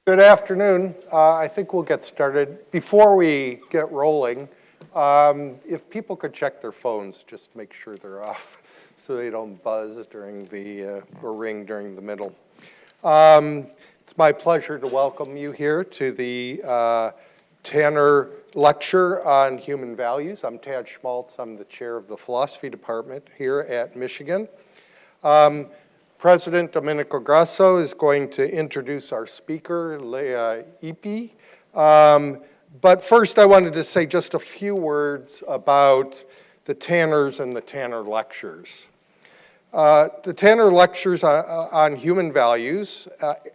Good afternoon. I think we'll get started. Before we get rolling, if people could check their phones, just make sure they're off so they don't buzz during the, or ring during the middle. It's my pleasure to welcome you here to the Tanner Lecture on Human Values. I'm Tad Schmaltz. I'm the chair of the philosophy department here at Michigan. President Domenico Grasso is going to introduce our speaker, Leah Ipi. But first, I wanted to say just a few words about the Tanners and the Tanner Lectures. The Tanner Lectures on Human Values,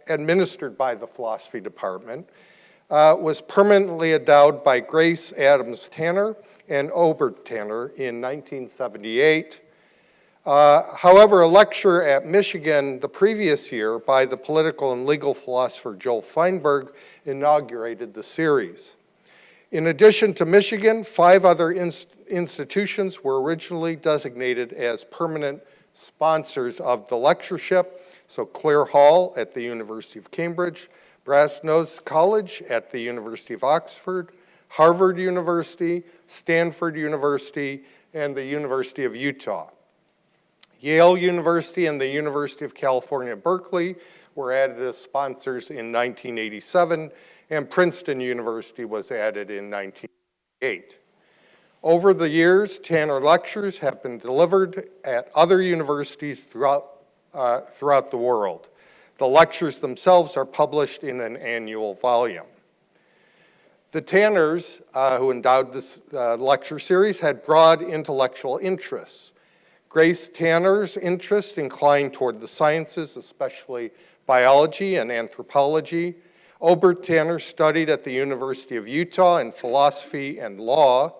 administered by the philosophy department, was permanently endowed by Grace Adams Tanner and Obert Tanner in 1978. However, a lecture at Michigan the previous year by the political and legal philosopher Joel Feinberg inaugurated the series. In addition to Michigan, 5 other institutions were originally designated as permanent sponsors of the lectureship. So Clare Hall at the University of Cambridge, Brasenose College at the University of Oxford, Harvard University, Stanford University, and the University of Utah. Yale University and the University of California, Berkeley were added as sponsors in 1987, and Princeton University was added in 1988. Over the years, Tanner Lectures have been delivered at other universities throughout the world. The lectures themselves are published in an annual volume. The Tanners, who endowed this lecture series, had broad intellectual interests. Grace Tanner's interest inclined toward the sciences, especially biology and anthropology. Obert Tanner studied at the University of Utah in philosophy and law.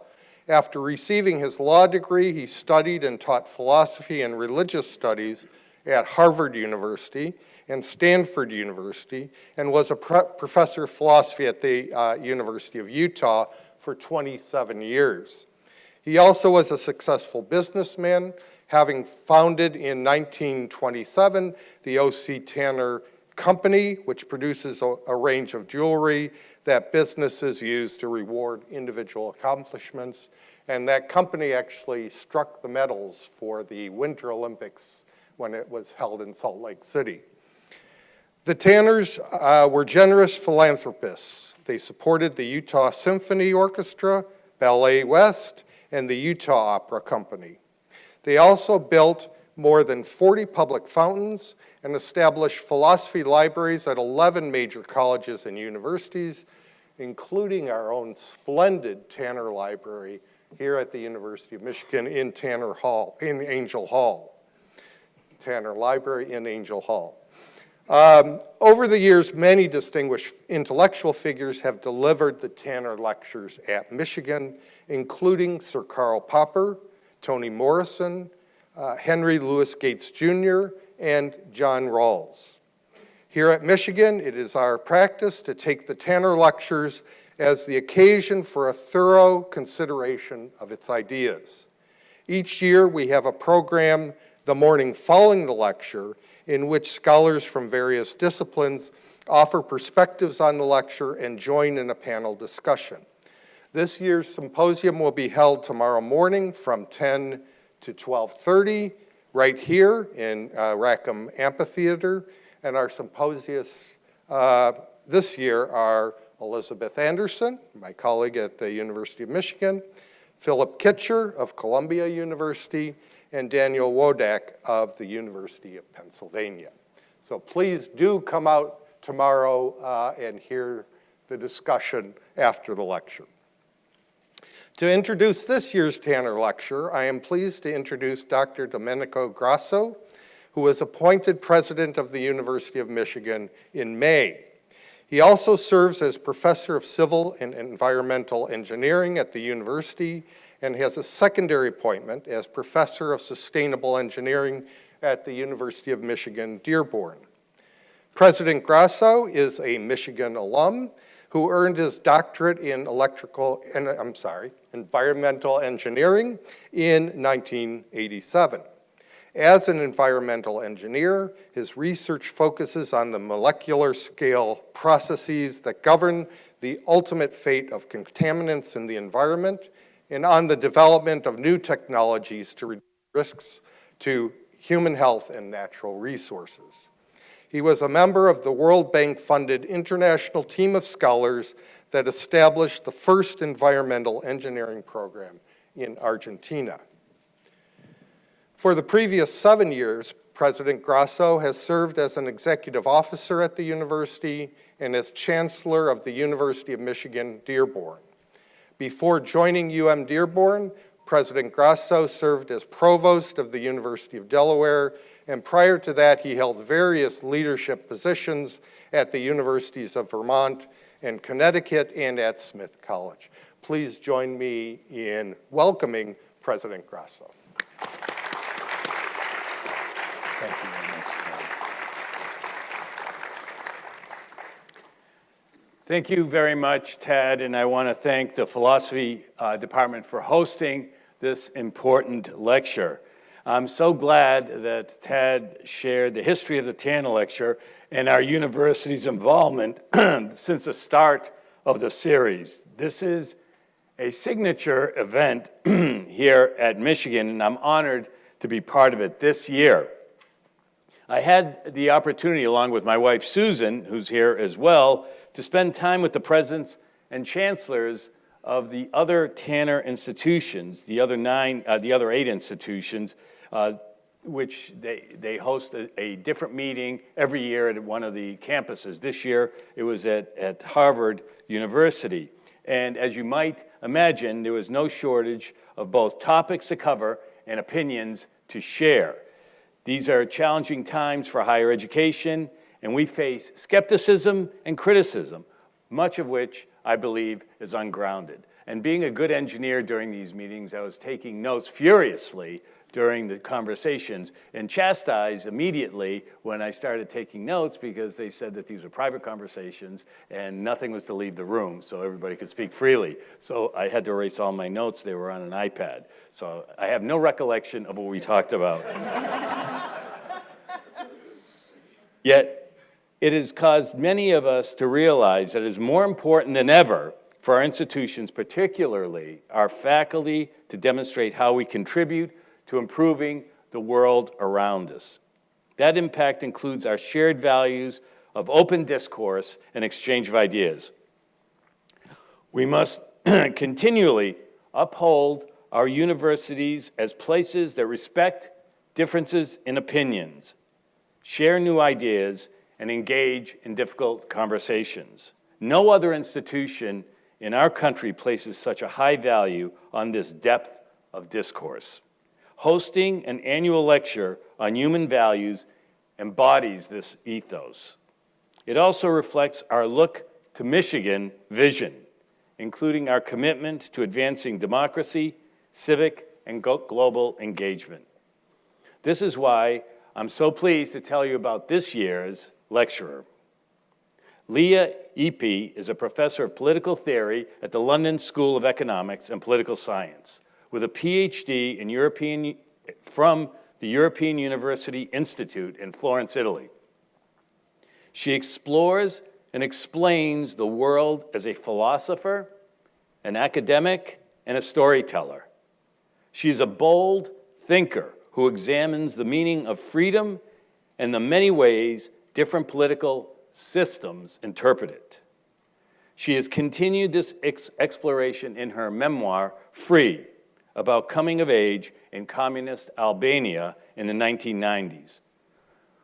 After receiving his law degree, he studied and taught philosophy and religious studies at Harvard University and Stanford University, and was a professor of philosophy at the University of Utah for 27 years. He also was a successful businessman, having founded in 1927 the O.C. Tanner Company, which produces a range of jewelry that businesses use to reward individual accomplishments. And that company actually struck the medals for the Winter Olympics when it was held in Salt Lake City. The Tanners were generous philanthropists. They supported the Utah Symphony Orchestra, Ballet West, and the Utah Opera Company. They also built more than 40 public fountains and established philosophy libraries at 11 major colleges and universities, including our own splendid Tanner Library here at the University of Michigan in Angell Hall. Tanner Library in Angell Hall. Over the years, many distinguished intellectual figures have delivered the Tanner Lectures at Michigan, including Sir Karl Popper, Toni Morrison, Henry Louis Gates Jr., and John Rawls. Here at Michigan, it is our practice to take the Tanner Lectures as the occasion for a thorough consideration of its ideas. Each year, we have a program the morning following the lecture in which scholars from various disciplines offer perspectives on the lecture and join in a panel discussion. This year's symposium will be held tomorrow morning from 10 to 12:30 right here in Rackham Amphitheater. And our symposists this year are Elizabeth Anderson, my colleague at the University of Michigan, Philip Kitcher of Columbia University, and Daniel Wodak of the University of Pennsylvania. So please do come out tomorrow and hear the discussion after the lecture. To introduce this year's Tanner Lecture, I am pleased to introduce Dr. Domenico Grasso, who was appointed president of the University of Michigan in May. He also serves as professor of civil and environmental engineering at the university and has a secondary appointment as professor of sustainable engineering at the University of Michigan, Dearborn. President Grasso is a Michigan alum who earned his doctorate in environmental engineering in 1987. As an environmental engineer, his research focuses on the molecular scale processes that govern the ultimate fate of contaminants in the environment and on the development of new technologies to reduce risks to human health and natural resources. He was a member of the World Bank-funded international team of scholars that established the first environmental engineering program in Argentina. For the previous 7 years, President Grasso has served as an executive officer at the university and as chancellor of the University of Michigan, Dearborn. Before joining UM Dearborn, President Grasso served as provost of the University of Delaware, and prior to that, he held various leadership positions at the universities of Vermont and Connecticut and at Smith College. Please join me in welcoming President Grasso. Thank you very much, Ted. Thank you very much, Ted, and I want to thank the philosophy department for hosting this important lecture. I'm so glad that Ted shared the history of the Tanner Lecture and our university's involvement since the start of the series. This is a signature event here at Michigan, and I'm honored to be part of it this year. I had the opportunity, along with my wife Susan, who's here as well, to spend time with the presidents and chancellors of the other Tanner institutions, the other 8 institutions, which they host a different meeting every year at one of the campuses. This year, it was at Harvard University. And as you might imagine, there was no shortage of both topics to cover and opinions to share. These are challenging times for higher education, and we face skepticism and criticism, much of which I believe is ungrounded. And being a good engineer during these meetings, I was taking notes furiously during the conversations and chastised immediately when I started taking notes because they said that these were private conversations and nothing was to leave the room so everybody could speak freely. So I had to erase all my notes. They were on an iPad. So I have no recollection of what we talked about. Yet, it has caused many of us to realize that it is more important than ever for our institutions, particularly our faculty, to demonstrate how we contribute to improving the world around us. That impact includes our shared values of open discourse and exchange of ideas. We must continually uphold our universities as places that respect differences in opinions, share new ideas, and engage in difficult conversations. No other institution in our country places such a high value on this depth of discourse. Hosting an annual lecture on human values embodies this ethos. It also reflects our look to Michigan vision, including our commitment to advancing democracy, civic, and global engagement. This is why I'm so pleased to tell you about this year's lecturer. Leah Ippi is a professor of political theory at the London School of Economics and Political Science, with a PhD from the European University Institute in Florence, Italy. She explores and explains the world as a philosopher, an academic, and a storyteller. She is a bold thinker who examines the meaning of freedom and the many ways different political systems interpret it. She has continued this exploration in her memoir, Free, about coming of age in communist Albania in the 1990s.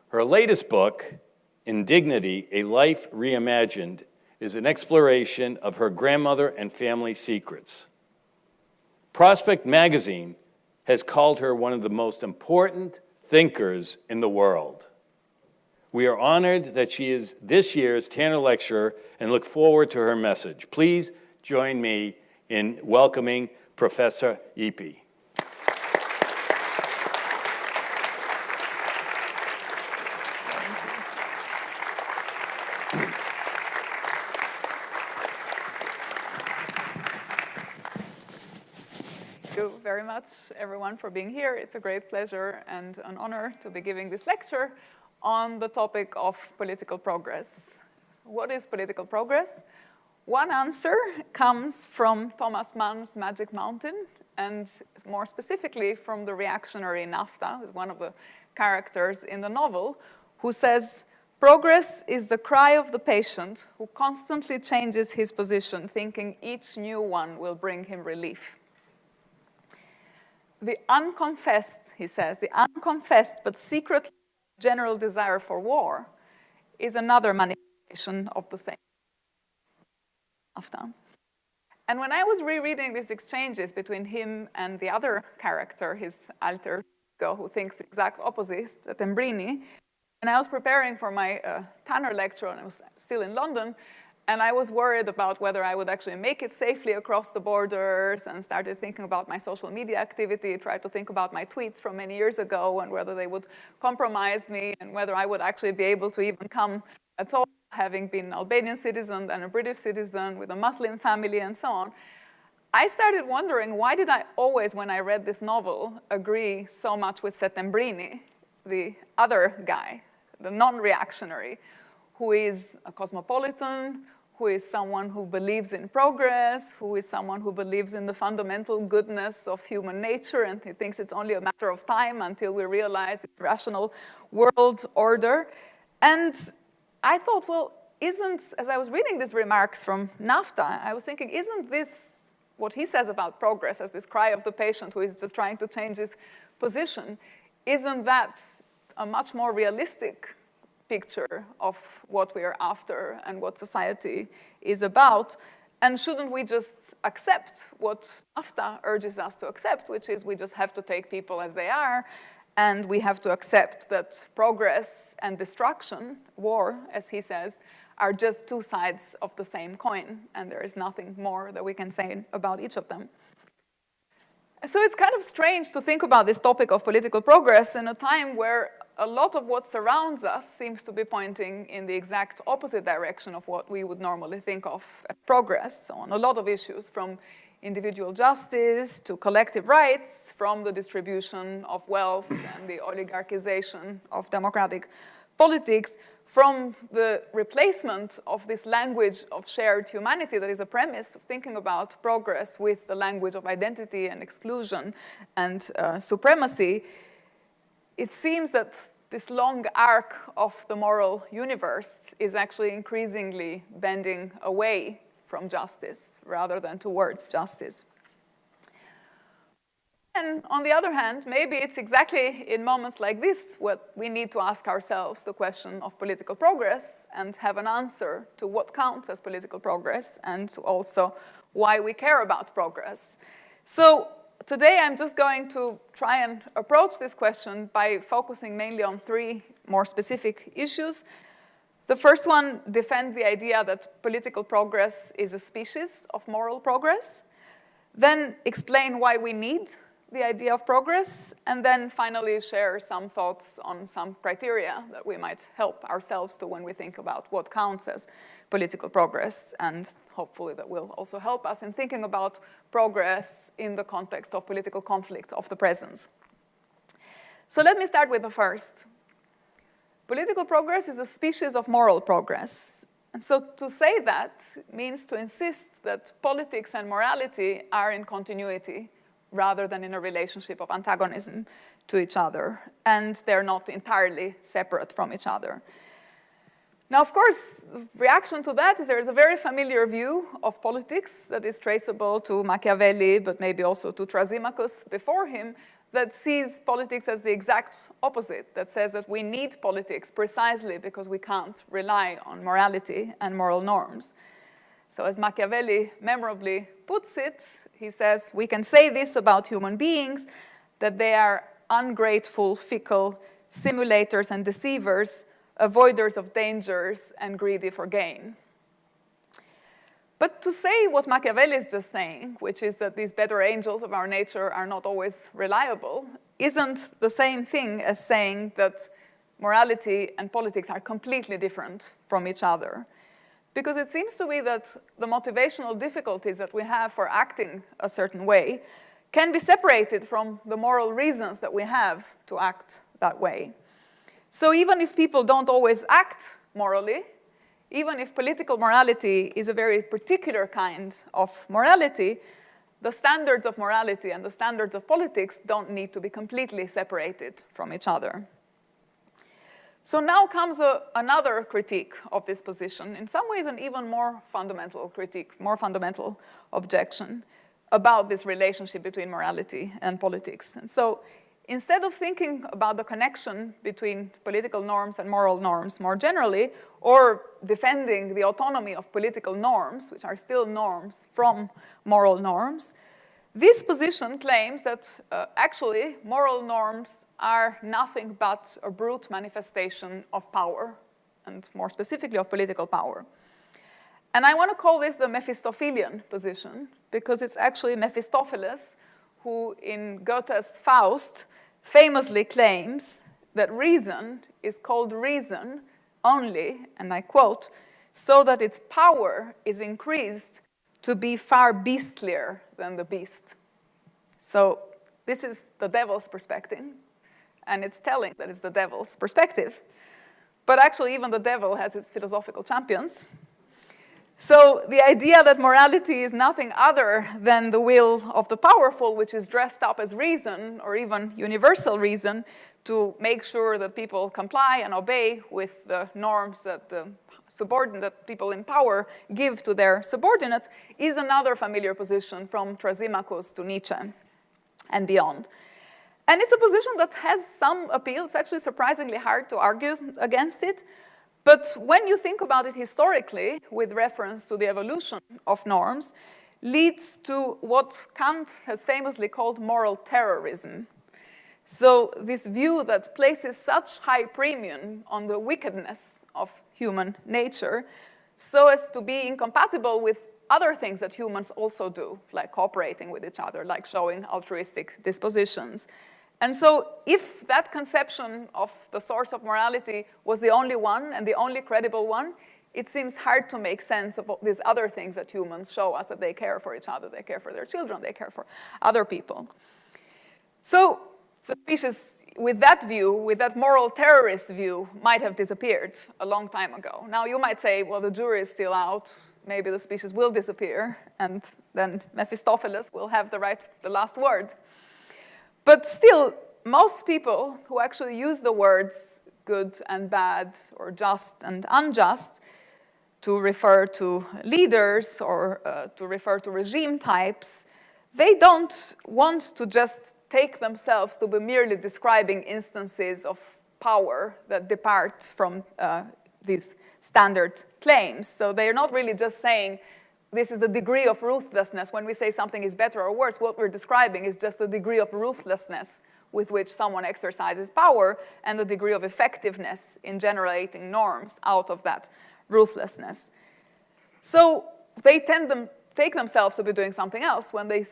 Her latest book, Indignity, A Life Reimagined, is an exploration of her grandmother and family secrets. Prospect Magazine has called her one of the most important thinkers in the world. We are honored that she is this year's Tanner Lecturer and look forward to her message. Please join me in welcoming Professor Ippi. you very much, everyone, for being here. It's a great pleasure and an honor to be giving this lecture on the topic of political progress. What is political progress? One answer comes from Thomas Mann's Magic Mountain, and more specifically from the reactionary NAFTA, who's one of the characters in the novel, who says, "Progress is the cry of the patient who constantly changes his position, thinking each new one will bring him relief." The unconfessed, he says, the unconfessed but secret general desire for war is another manifestation of the same. And when I was rereading these exchanges between him and the other character, his alter ego, who thinks the exact opposite, Settembrini, and I was preparing for my Tanner lecture, and I was still in London, and I was worried about whether I would actually make it safely across the borders, and started thinking about my social media activity, tried to think about my tweets from many years ago, and whether they would compromise me, and whether I would actually be able to even come at all, having been an Albanian citizen and a British citizen with a Muslim family and so on. I started wondering, why did I always, when I read this novel, agree so much with Settembrini, the other guy, the non-reactionary, who is a cosmopolitan, who is someone who believes in progress, who is someone who believes in the fundamental goodness of human nature, and he thinks it's only a matter of time until we realize the rational world order. And I thought, well, as I was reading these remarks from NAFTA, I was thinking, isn't this what he says about progress as this cry of the patient who is just trying to change his position? Isn't that a much more realistic picture of what we are after and what society is about? And shouldn't we just accept what NAFTA urges us to accept, which is we just have to take people as they are, and we have to accept that progress and destruction, war, as he says, are just two sides of the same coin, and there is nothing more that we can say about each of them. So it's kind of strange to think about this topic of political progress in a time where a lot of what surrounds us seems to be pointing in the exact opposite direction of what we would normally think of as progress. So on a lot of issues, from individual justice to collective rights, from the distribution of wealth and the oligarchization of democratic politics, from the replacement of this language of shared humanity that is a premise of thinking about progress with the language of identity and exclusion and supremacy. It seems that this long arc of the moral universe is actually increasingly bending away from justice rather than towards justice. And on the other hand, maybe it's exactly in moments like this what we need to ask ourselves the question of political progress and have an answer to what counts as political progress and to also why we care about progress. So today I'm just going to try and approach this question by focusing mainly on three more specific issues. The first one, defend the idea that political progress is a species of moral progress. Then explain why we need the idea of progress. And then finally share some thoughts on some criteria that we might help ourselves to when we think about what counts as political progress. And hopefully that will also help us in thinking about progress in the context of political conflict of the present. So let me start with the first. Political progress is a species of moral progress. And so to say that means to insist that politics and morality are in continuity rather than in a relationship of antagonism to each other, and they're not entirely separate from each other. Now, of course, the reaction to that is there is a very familiar view of politics that is traceable to Machiavelli, but maybe also to Thrasymachus before him, that sees politics as the exact opposite, that says that we need politics precisely because we can't rely on morality and moral norms. So as Machiavelli memorably puts it, he says, we can say this about human beings, that they are ungrateful, fickle, simulators and deceivers, avoiders of dangers, and greedy for gain. But to say what Machiavelli is just saying, which is that these better angels of our nature are not always reliable, isn't the same thing as saying that morality and politics are completely different from each other. Because it seems to me that the motivational difficulties that we have for acting a certain way can be separated from the moral reasons that we have to act that way. So even if people don't always act morally, even if political morality is a very particular kind of morality, the standards of morality and the standards of politics don't need to be completely separated from each other. So now comes another critique of this position, in some ways an even more fundamental critique, more fundamental objection about this relationship between morality and politics. And so instead of thinking about the connection between political norms and moral norms more generally, or defending the autonomy of political norms, which are still norms from moral norms, this position claims that actually moral norms are nothing but a brute manifestation of power, and more specifically of political power. And I want to call this the Mephistophelian position, because it's actually Mephistopheles who, in Goethe's Faust, famously claims that reason is called reason only, and I quote, so that its power is increased to be far beastlier than the beast. So this is the devil's perspective, and it's telling that it's the devil's perspective. But actually, even the devil has its philosophical champions. So the idea that morality is nothing other than the will of the powerful, which is dressed up as reason, or even universal reason, to make sure that people comply and obey with the norms that the that people in power give to their subordinates, is another familiar position from Thrasymachus to Nietzsche and beyond. And it's a position that has some appeal. It's actually surprisingly hard to argue against it. But when you think about it historically, with reference to the evolution of norms, leads to what Kant has famously called moral terrorism. So this view that places such high premium on the wickedness of human nature so as to be incompatible with other things that humans also do, like cooperating with each other, like showing altruistic dispositions. And so if that conception of the source of morality was the only one and the only credible one, it seems hard to make sense of these other things that humans show us, that they care for each other, they care for their children, they care for other people. So the species, with that view, with that moral terrorist view, might have disappeared a long time ago. Now you might say, well, the jury is still out, maybe the species will disappear, and then Mephistopheles will have the last word. But still, most people who actually use the words good and bad, or just and unjust, to refer to leaders or to refer to regime types, they don't want to just take themselves to be merely describing instances of power that depart from these standard claims. So they're not really just saying, this is the degree of ruthlessness. When we say something is better or worse, what we're describing is just the degree of ruthlessness with which someone exercises power and the degree of effectiveness in generating norms out of that ruthlessness. So they take themselves to be doing something else when they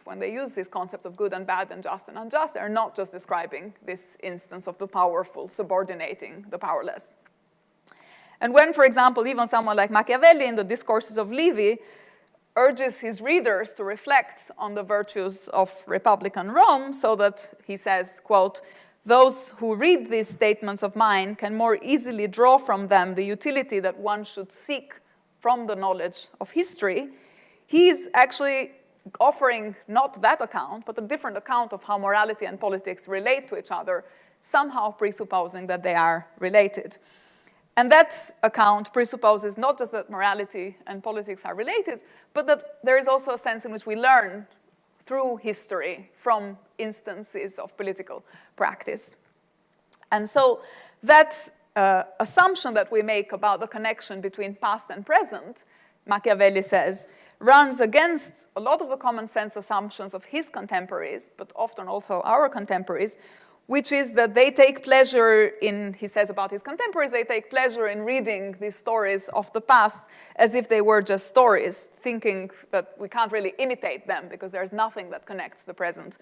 when they use this concept of good and bad and just and unjust. They're not just describing this instance of the powerful subordinating the powerless. And when, for example, even someone like Machiavelli in the Discourses of Livy urges his readers to reflect on the virtues of Republican Rome, so that he says, quote, those who read these statements of mine can more easily draw from them the utility that one should seek from the knowledge of history, he's actually offering not that account, but a different account of how morality and politics relate to each other, somehow presupposing that they are related. And that account presupposes not just that morality and politics are related, but that there is also a sense in which we learn through history from instances of political practice. And so that assumption that we make about the connection between past and present, Machiavelli says, runs against a lot of the common sense assumptions of his contemporaries, but often also our contemporaries, which is that they take pleasure in, he says about his contemporaries, they take pleasure in reading these stories of the past as if they were just stories, thinking that we can't really imitate them because there's nothing that connects the present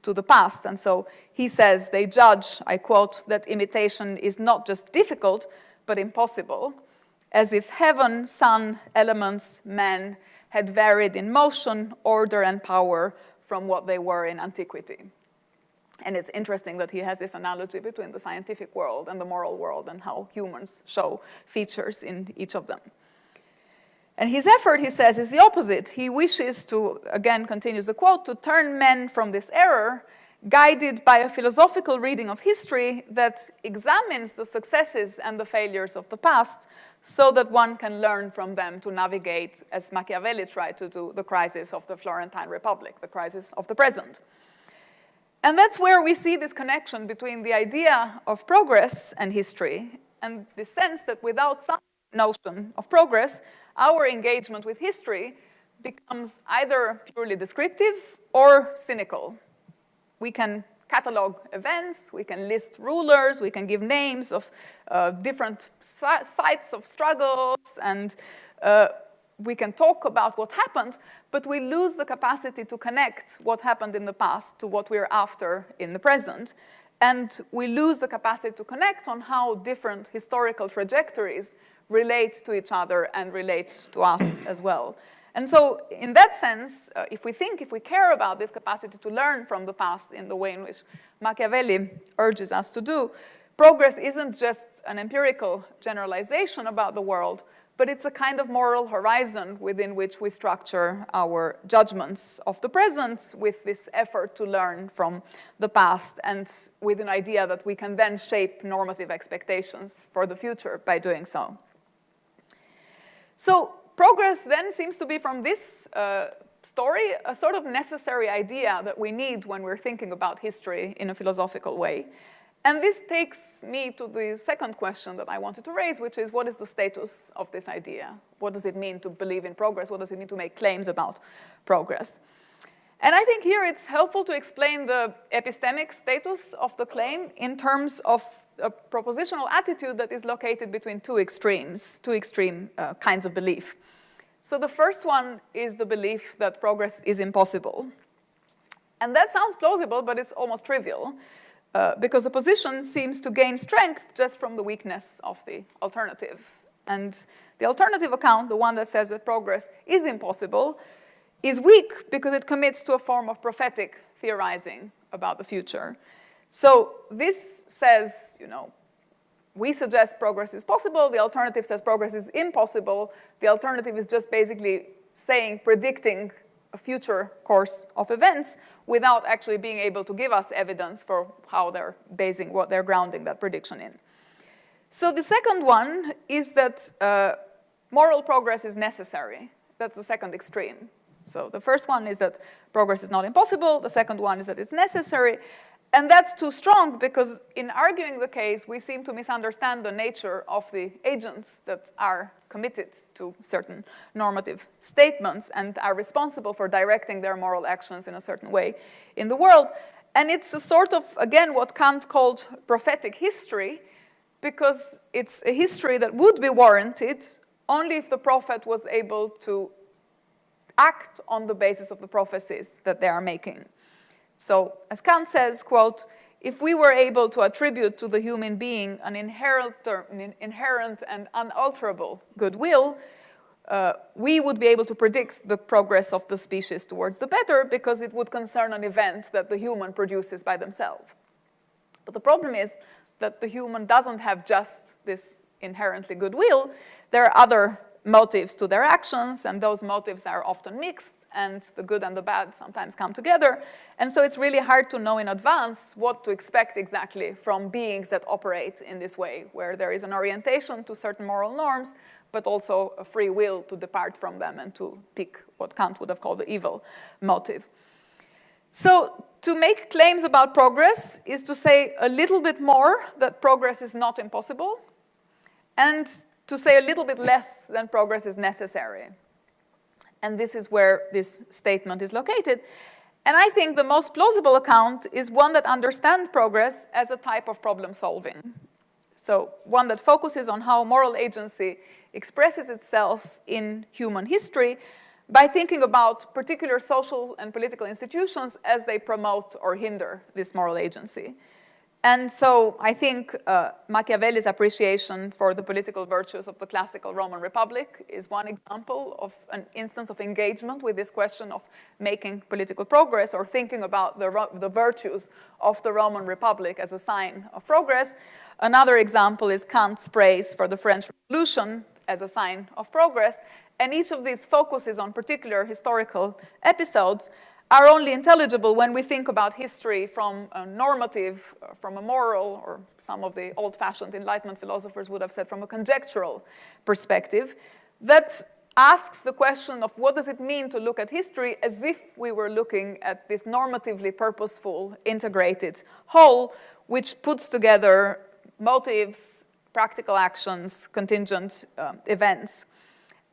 to the past. And so he says they judge, I quote, that imitation is not just difficult, but impossible, as if heaven, sun, elements, men had varied in motion, order, and power from what they were in antiquity. And it's interesting that he has this analogy between the scientific world and the moral world and how humans show features in each of them. And his effort, he says, is the opposite. He wishes to, again, continues the quote, to turn men from this error, guided by a philosophical reading of history that examines the successes and the failures of the past so that one can learn from them to navigate, as Machiavelli tried to do, the crisis of the Florentine Republic, the crisis of the present. And that's where we see this connection between the idea of progress and history, and the sense that without some notion of progress, our engagement with history becomes either purely descriptive or cynical. We can catalog events, we can list rulers, we can give names of different sites of struggles, and we can talk about what happened, but we lose the capacity to connect what happened in the past to what we're after in the present. And we lose the capacity to connect on how different historical trajectories relate to each other and relate to us as well. And so in that sense, if we care about this capacity to learn from the past in the way in which Machiavelli urges us to do, progress isn't just an empirical generalization about the world, but it's a kind of moral horizon within which we structure our judgments of the present with this effort to learn from the past and with an idea that we can then shape normative expectations for the future by doing so. So progress then seems to be, from this story, a sort of necessary idea that we need when we're thinking about history in a philosophical way. And this takes me to the second question that I wanted to raise, which is, what is the status of this idea? What does it mean to believe in progress? What does it mean to make claims about progress? And I think here it's helpful to explain the epistemic status of the claim in terms of a propositional attitude that is located between two extreme kinds of belief. So the first one is the belief that progress is impossible. And that sounds plausible, but it's almost trivial. Because the position seems to gain strength just from the weakness of the alternative. And the alternative account, the one that says that progress is impossible, is weak because it commits to a form of prophetic theorizing about the future. So this says, we suggest progress is possible, the alternative says progress is impossible. The alternative is just basically predicting a future course of events without actually being able to give us evidence for how they're what they're grounding that prediction in. So the second one is that moral progress is necessary. That's the second extreme. So the first one is that progress is not impossible. The second one is that it's necessary. And that's too strong because in arguing the case, we seem to misunderstand the nature of the agents that are committed to certain normative statements and are responsible for directing their moral actions in a certain way in the world. And it's a sort of, again, what Kant called prophetic history, because it's a history that would be warranted only if the prophet was able to act on the basis of the prophecies that they are making. So, as Kant says, quote, if we were able to attribute to the human being an inherent and unalterable goodwill, we would be able to predict the progress of the species towards the better because it would concern an event that the human produces by themselves. But the problem is that the human doesn't have just this inherently goodwill. There are other motives to their actions, and those motives are often mixed, and the good and the bad sometimes come together. And so it's really hard to know in advance what to expect exactly from beings that operate in this way, where there is an orientation to certain moral norms, but also a free will to depart from them and to pick what Kant would have called the evil motive. So to make claims about progress is to say a little bit more that progress is not impossible, and to say a little bit less than progress is necessary. And this is where this statement is located. And I think the most plausible account is one that understands progress as a type of problem solving. So one that focuses on how moral agency expresses itself in human history by thinking about particular social and political institutions as they promote or hinder this moral agency. And so I think Machiavelli's appreciation for the political virtues of the classical Roman Republic is one example of an instance of engagement with this question of making political progress or thinking about the virtues of the Roman Republic as a sign of progress. Another example is Kant's praise for the French Revolution as a sign of progress. And each of these focuses on particular historical episodes are only intelligible when we think about history from a normative, from a moral, or some of the old-fashioned Enlightenment philosophers would have said from a conjectural perspective, that asks the question of what does it mean to look at history as if we were looking at this normatively purposeful, integrated whole, which puts together motives, practical actions, contingent events.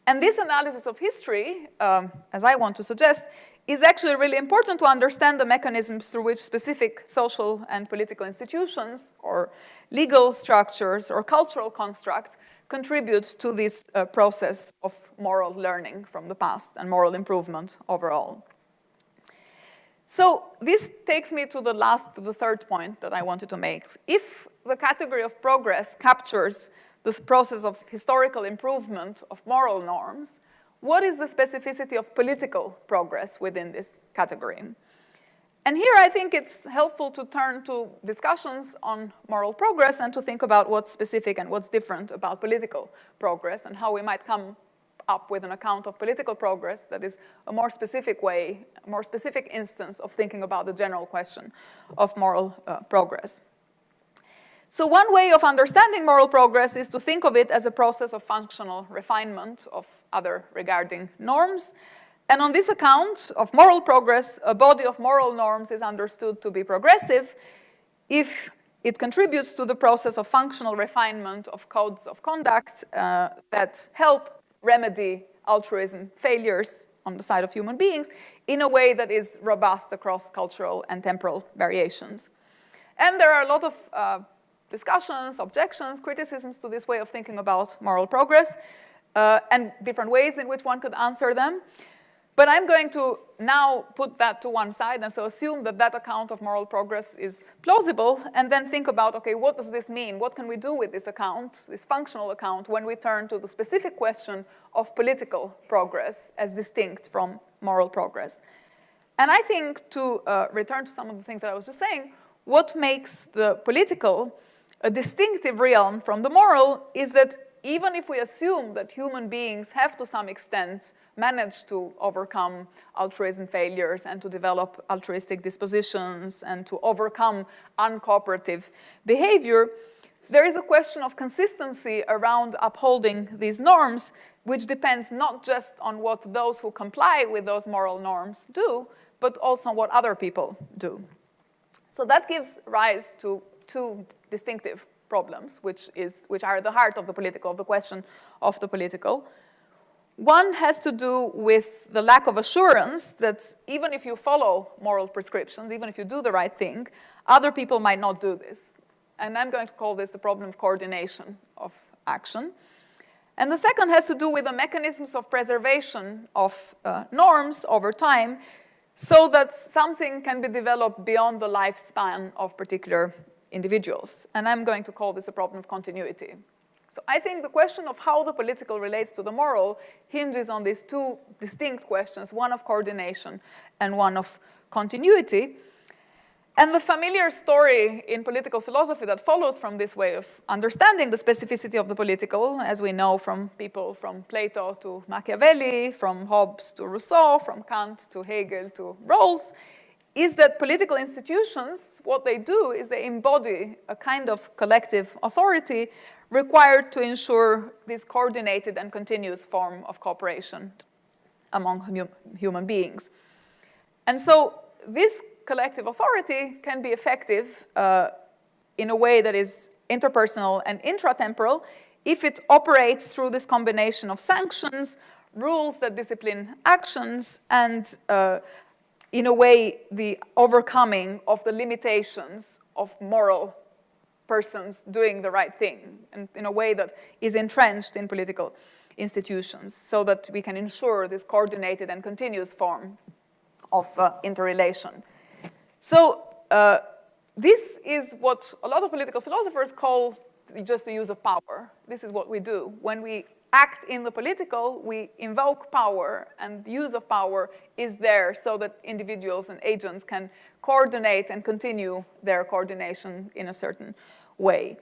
And this analysis of history, as I want to suggest, is actually really important to understand the mechanisms through which specific social and political institutions or legal structures or cultural constructs contribute to this process of moral learning from the past and moral improvement overall. So this takes me to the third point that I wanted to make. If the category of progress captures this process of historical improvement of moral norms, what is the specificity of political progress within this category? And here I think it's helpful to turn to discussions on moral progress and to think about what's specific and what's different about political progress and how we might come up with an account of political progress that is a more specific way, a more specific instance of thinking about the general question of moral progress. So one way of understanding moral progress is to think of it as a process of functional refinement of other regarding norms. And on this account of moral progress, a body of moral norms is understood to be progressive if it contributes to the process of functional refinement of codes of conduct that help remedy altruism failures on the side of human beings in a way that is robust across cultural and temporal variations. And there are a lot of discussions, objections, criticisms to this way of thinking about moral progress and different ways in which one could answer them. But I'm going to now put that to one side and so assume that that account of moral progress is plausible and then think about, okay, what does this mean? What can we do with this account, this functional account, when we turn to the specific question of political progress as distinct from moral progress? And I think to return to some of the things that I was just saying, what makes the political a distinctive realm from the moral is that even if we assume that human beings have to some extent managed to overcome altruism failures and to develop altruistic dispositions and to overcome uncooperative behavior, there is a question of consistency around upholding these norms, which depends not just on what those who comply with those moral norms do, but also on what other people do. So that gives rise to two distinctive problems, which are at the heart of the political, of the question of the political. One has to do with the lack of assurance that even if you follow moral prescriptions, even if you do the right thing, other people might not do this. And I'm going to call this the problem of coordination of action. And the second has to do with the mechanisms of preservation of norms over time so that something can be developed beyond the lifespan of particular individuals. And I'm going to call this a problem of continuity. So I think the question of how the political relates to the moral hinges on these two distinct questions, one of coordination and one of continuity. And the familiar story in political philosophy that follows from this way of understanding the specificity of the political, as we know from people from Plato to Machiavelli, from Hobbes to Rousseau, from Kant to Hegel to Rawls, is that political institutions, what they do is they embody a kind of collective authority required to ensure this coordinated and continuous form of cooperation among human beings. And so this collective authority can be effective in a way that is interpersonal and intratemporal if it operates through this combination of sanctions, rules that discipline actions, and in a way, the overcoming of the limitations of moral persons doing the right thing, and in a way that is entrenched in political institutions, so that we can ensure this coordinated and continuous form of interrelation. So this is what a lot of political philosophers call just the use of power. This is what we do. When we act in the political, we invoke power, and the use of power is there so that individuals and agents can coordinate and continue their coordination in a certain way.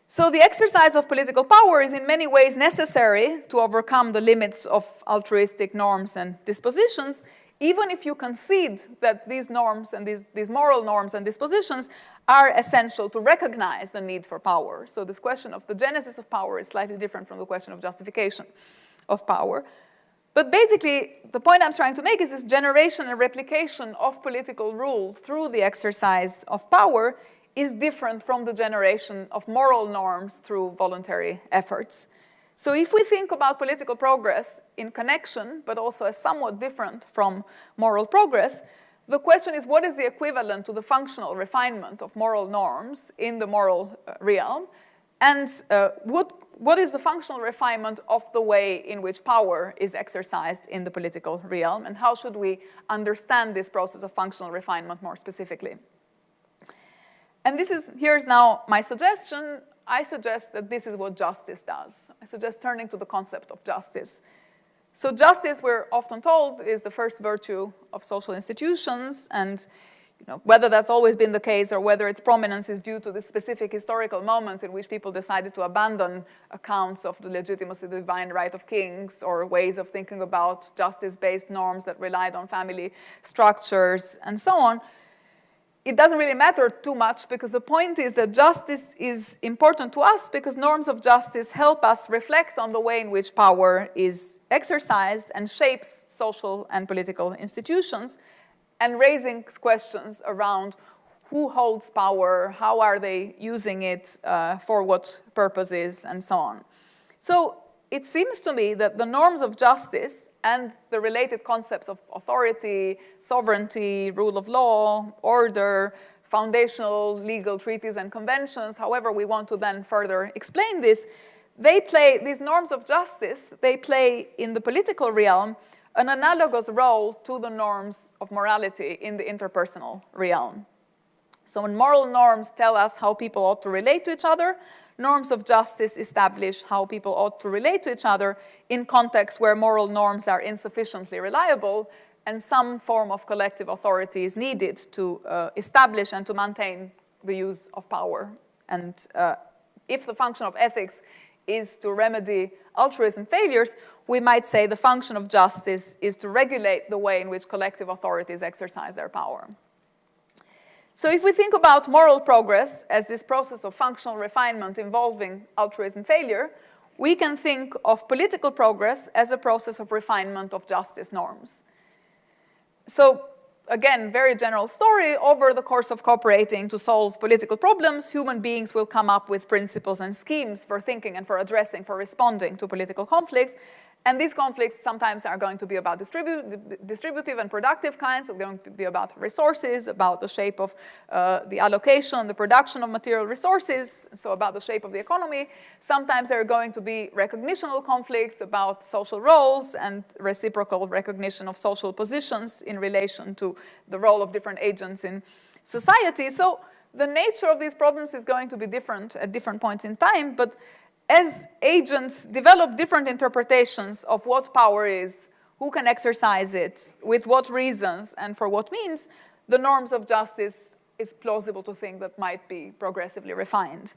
So the exercise of political power is in many ways necessary to overcome the limits of altruistic norms and dispositions, even if you concede that these norms and these moral norms and dispositions are essential to recognize the need for power. So this question of the genesis of power is slightly different from the question of justification of power. But basically, the point I'm trying to make is this generation and replication of political rule through the exercise of power is different from the generation of moral norms through voluntary efforts. So if we think about political progress in connection, but also as somewhat different from moral progress, the question is, what is the equivalent to the functional refinement of moral norms in the moral realm? And what is the functional refinement of the way in which power is exercised in the political realm? And how should we understand this process of functional refinement more specifically? And here's now my suggestion. I suggest that this is what justice does. I suggest turning to the concept of justice. So justice, we're often told, is the first virtue of social institutions, and whether that's always been the case or whether its prominence is due to the specific historical moment in which people decided to abandon accounts of the legitimacy of the divine right of kings or ways of thinking about justice-based norms that relied on family structures and so on, it doesn't really matter too much, because the point is that justice is important to us because norms of justice help us reflect on the way in which power is exercised and shapes social and political institutions, and raising questions around who holds power, how are they using it, for what purposes, and so on. So it seems to me that the norms of justice and the related concepts of authority, sovereignty, rule of law, order, foundational legal treaties and conventions, however we want to then further explain this, these norms of justice, they play in the political realm an analogous role to the norms of morality in the interpersonal realm. So when moral norms tell us how people ought to relate to each other, norms of justice establish how people ought to relate to each other in contexts where moral norms are insufficiently reliable and some form of collective authority is needed to establish and to maintain the use of power. And if the function of ethics is to remedy altruism failures, we might say the function of justice is to regulate the way in which collective authorities exercise their power. So if we think about moral progress as this process of functional refinement involving altruism failure, we can think of political progress as a process of refinement of justice norms. So again, very general story, over the course of cooperating to solve political problems, human beings will come up with principles and schemes for thinking and for addressing, for responding to political conflicts. And these conflicts sometimes are going to be about distributive and productive kinds. They're going to be about resources, about the shape of the allocation, the production of material resources, so about the shape of the economy. Sometimes there are going to be recognitional conflicts about social roles and reciprocal recognition of social positions in relation to the role of different agents in society. So the nature of these problems is going to be different at different points in time, but as agents develop different interpretations of what power is, who can exercise it, with what reasons, and for what means, the norms of justice is plausible to think that might be progressively refined.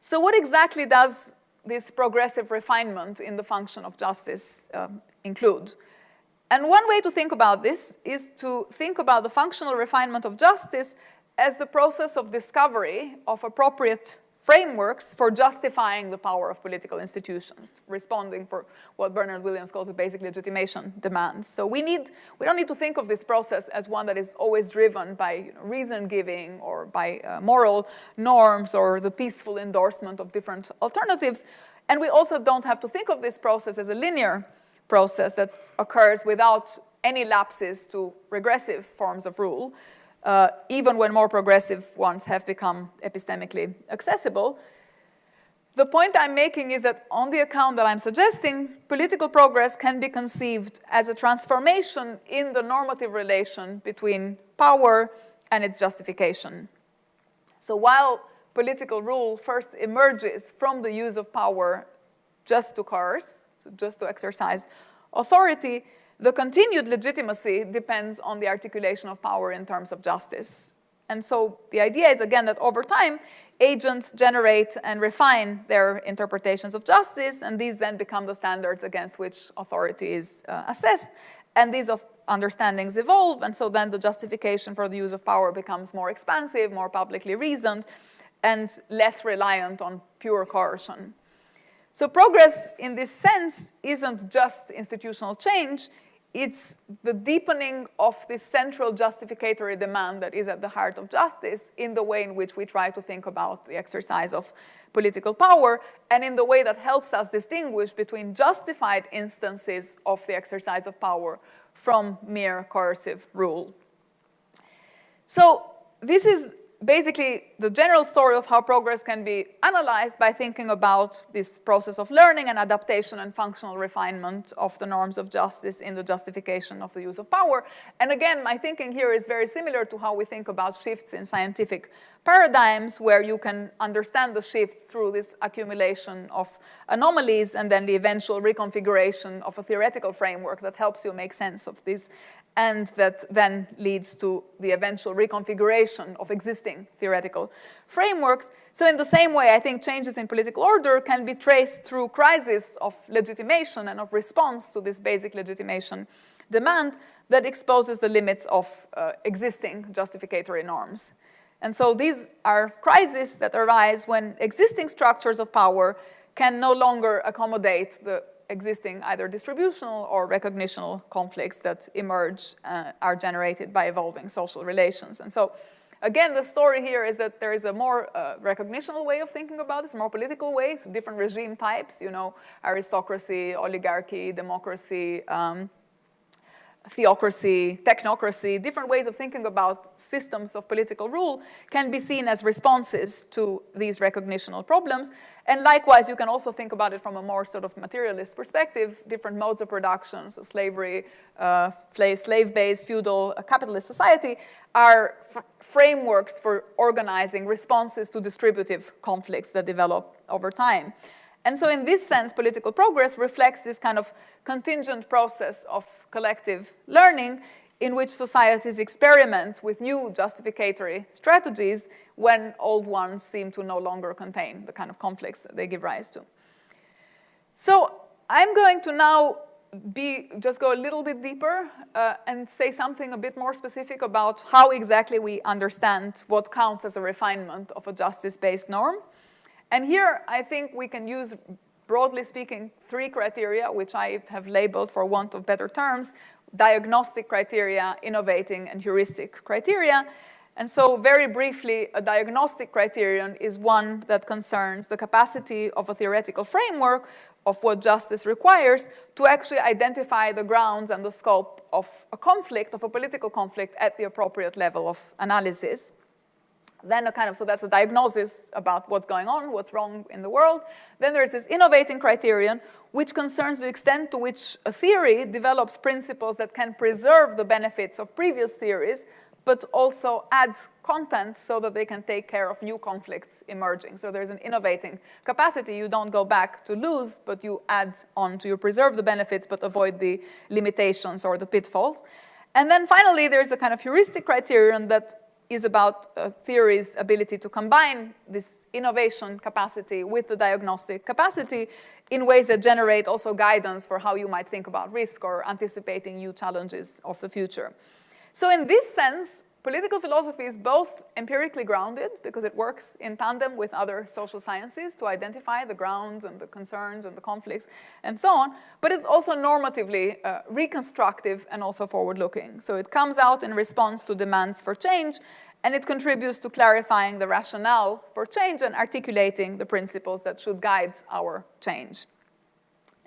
So what exactly does this progressive refinement in the function of justice include? And one way to think about this is to think about the functional refinement of justice as the process of discovery of appropriate frameworks for justifying the power of political institutions, responding for what Bernard Williams calls a basic legitimation demand. So we don't need to think of this process as one that is always driven by reason-giving or by moral norms or the peaceful endorsement of different alternatives. And we also don't have to think of this process as a linear process that occurs without any lapses to regressive forms of rule. Even when more progressive ones have become epistemically accessible. The point I'm making is that on the account that I'm suggesting, political progress can be conceived as a transformation in the normative relation between power and its justification. So while political rule first emerges from the use of power just to coerce, so just to exercise authority, the continued legitimacy depends on the articulation of power in terms of justice. And so the idea is, again, that over time, agents generate and refine their interpretations of justice, and these then become the standards against which authority is assessed. And these understandings evolve, and so then the justification for the use of power becomes more expansive, more publicly reasoned, and less reliant on pure coercion. So progress in this sense isn't just institutional change, it's the deepening of this central justificatory demand that is at the heart of justice in the way in which we try to think about the exercise of political power, and in the way that helps us distinguish between justified instances of the exercise of power from mere coercive rule. So this is basically the general story of how progress can be analyzed by thinking about this process of learning and adaptation and functional refinement of the norms of justice in the justification of the use of power. And again, my thinking here is very similar to how we think about shifts in scientific paradigms, where you can understand the shifts through this accumulation of anomalies and then the eventual reconfiguration of a theoretical framework that helps you make sense of this, and that then leads to the eventual reconfiguration of existing theoretical frameworks. So in the same way, I think changes in political order can be traced through crisis of legitimation and of response to this basic legitimation demand that exposes the limits of existing justificatory norms. And so these are crises that arise when existing structures of power can no longer accommodate the existing either distributional or recognitional conflicts that emerge, are generated by evolving social relations. And so, again, the story here is that there is a more recognitional way of thinking about this, more political ways, different regime types, you know, aristocracy, oligarchy, democracy, theocracy, technocracy, different ways of thinking about systems of political rule can be seen as responses to these recognitional problems. And likewise, you can also think about it from a more sort of materialist perspective, different modes of production, so slavery, slave-based, feudal, capitalist society are frameworks for organizing responses to distributive conflicts that develop over time. And so in this sense, political progress reflects this kind of contingent process of collective learning in which societies experiment with new justificatory strategies when old ones seem to no longer contain the kind of conflicts that they give rise to. So I'm going to now just go a little bit deeper and say something a bit more specific about how exactly we understand what counts as a refinement of a justice-based norm. And here, I think we can use, broadly speaking, 3 criteria, which I have labeled, for want of better terms, diagnostic criteria, innovating, and heuristic criteria. And so very briefly, a diagnostic criterion is one that concerns the capacity of a theoretical framework of what justice requires to actually identify the grounds and the scope of a conflict, of a political conflict, at the appropriate level of analysis. Then so that's a diagnosis about what's going on, what's wrong in the world. Then there's this innovating criterion, which concerns the extent to which a theory develops principles that can preserve the benefits of previous theories, but also add content so that they can take care of new conflicts emerging. So there's an innovating capacity. You don't go back to lose, but you add on to, you preserve the benefits, but avoid the limitations or the pitfalls. And then finally, there's a kind of heuristic criterion that is about theory's ability to combine this innovation capacity with the diagnostic capacity in ways that generate also guidance for how you might think about risk or anticipating new challenges of the future. So in this sense, political philosophy is both empirically grounded, because it works in tandem with other social sciences to identify the grounds and the concerns and the conflicts and so on, but it's also normatively reconstructive and also forward-looking. So it comes out in response to demands for change, and it contributes to clarifying the rationale for change and articulating the principles that should guide our change.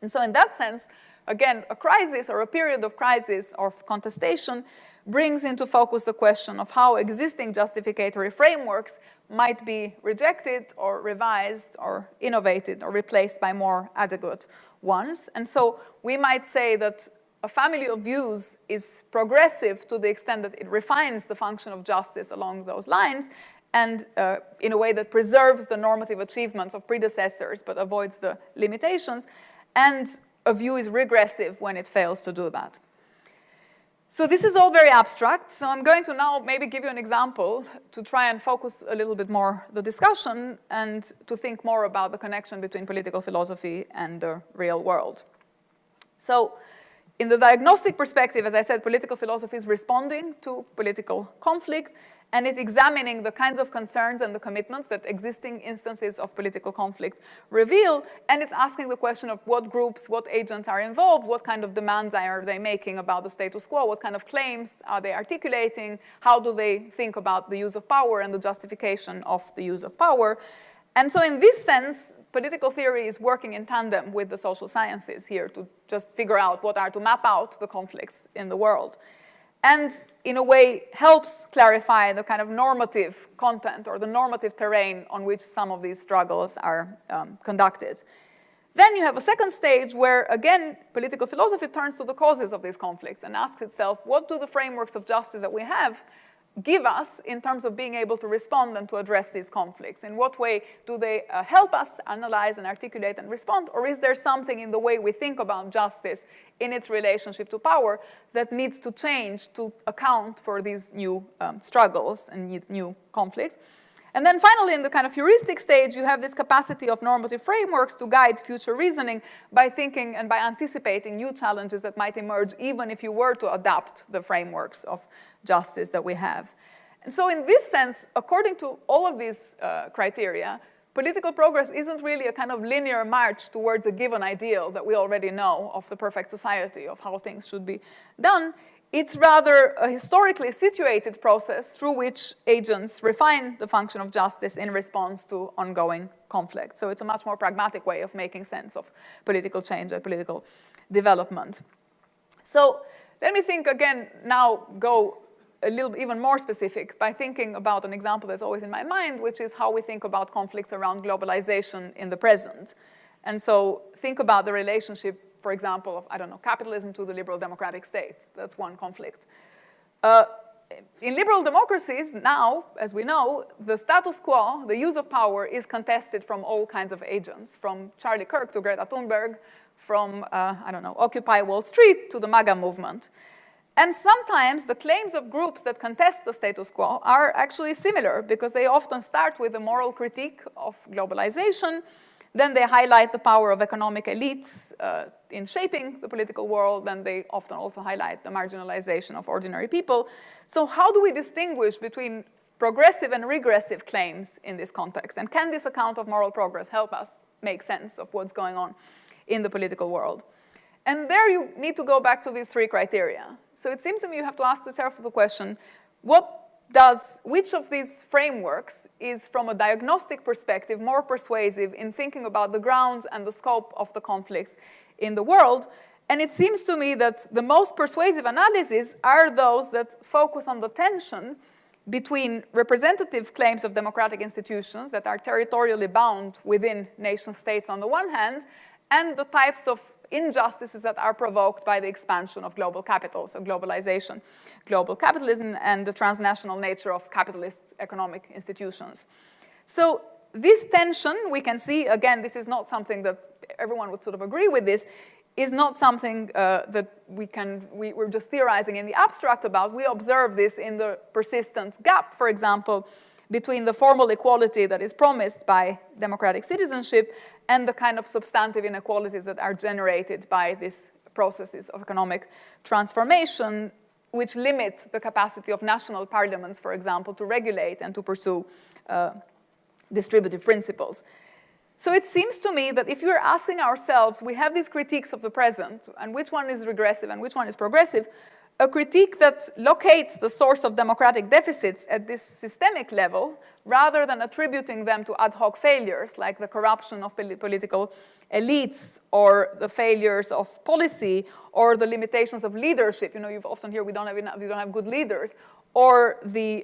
And so in that sense, again, a crisis or a period of crisis or of contestation brings into focus the question of how existing justificatory frameworks might be rejected or revised or innovated or replaced by more adequate ones. And so we might say that a family of views is progressive to the extent that it refines the function of justice along those lines, and in a way that preserves the normative achievements of predecessors but avoids the limitations, and a view is regressive when it fails to do that. So this is all very abstract, so I'm going to now maybe give you an example to try and focus a little bit more the discussion and to think more about the connection between political philosophy and the real world. So in the diagnostic perspective, as I said, political philosophy is responding to political conflict, and it's examining the kinds of concerns and the commitments that existing instances of political conflict reveal, and it's asking the question of what groups, what agents are involved, what kind of demands are they making about the status quo, what kind of claims are they articulating, how do they think about the use of power and the justification of the use of power. And so in this sense, political theory is working in tandem with the social sciences here to just figure out what are to map out the conflicts in the world. And in a way helps clarify the kind of normative content or the normative terrain on which some of these struggles are conducted. Then you have a second stage where, again, political philosophy turns to the causes of these conflicts and asks itself, what do the frameworks of justice that we have give us in terms of being able to respond and to address these conflicts? In what way do they help us analyze and articulate and respond? Or is there something in the way we think about justice in its relationship to power that needs to change to account for these new struggles and new conflicts? And then finally, in the kind of heuristic stage, you have this capacity of normative frameworks to guide future reasoning by thinking and by anticipating new challenges that might emerge even if you were to adapt the frameworks of justice that we have. And so in this sense, according to all of these criteria, political progress isn't really a kind of linear march towards a given ideal that we already know of the perfect society, of how things should be done. It's rather a historically situated process through which agents refine the function of justice in response to ongoing conflict. So it's a much more pragmatic way of making sense of political change and political development. So let me think again, now go a little even more specific by thinking about an example that's always in my mind, which is how we think about conflicts around globalization in the present. And so think about the relationship, for example, of, I don't know, capitalism to the liberal democratic state. That's one conflict. In liberal democracies now, as we know, the status quo, the use of power, is contested from all kinds of agents, from Charlie Kirk to Greta Thunberg, from, I don't know, Occupy Wall Street to the MAGA movement. And sometimes the claims of groups that contest the status quo are actually similar because they often start with a moral critique of globalization. Then they highlight the power of economic elites in shaping the political world, and they often also highlight the marginalization of ordinary people. So how do we distinguish between progressive and regressive claims in this context? And can this account of moral progress help us make sense of what's going on in the political world? And there you need to go back to these three criteria. So it seems to me you have to ask yourself the question, which of these frameworks is, from a diagnostic perspective, more persuasive in thinking about the grounds and the scope of the conflicts in the world? And it seems to me that the most persuasive analyses are those that focus on the tension between representative claims of democratic institutions that are territorially bound within nation states on the one hand, and the types of injustices that are provoked by the expansion of global capital, so globalization, global capitalism, and the transnational nature of capitalist economic institutions. So this tension, we can see, again, this is not something that everyone would sort of agree with this, is not something that we're just theorizing in the abstract about. We observe this in the persistent gap, for example, between the formal equality that is promised by democratic citizenship and the kind of substantive inequalities that are generated by these processes of economic transformation, which limit the capacity of national parliaments, for example, to regulate and to pursue distributive principles. So it seems to me that if you're asking ourselves, we have these critiques of the present, and which one is regressive and which one is progressive, a critique that locates the source of democratic deficits at this systemic level, rather than attributing them to ad hoc failures, like the corruption of political elites, or the failures of policy, or the limitations of leadership. You know, you've often heard we don't have good leaders, or the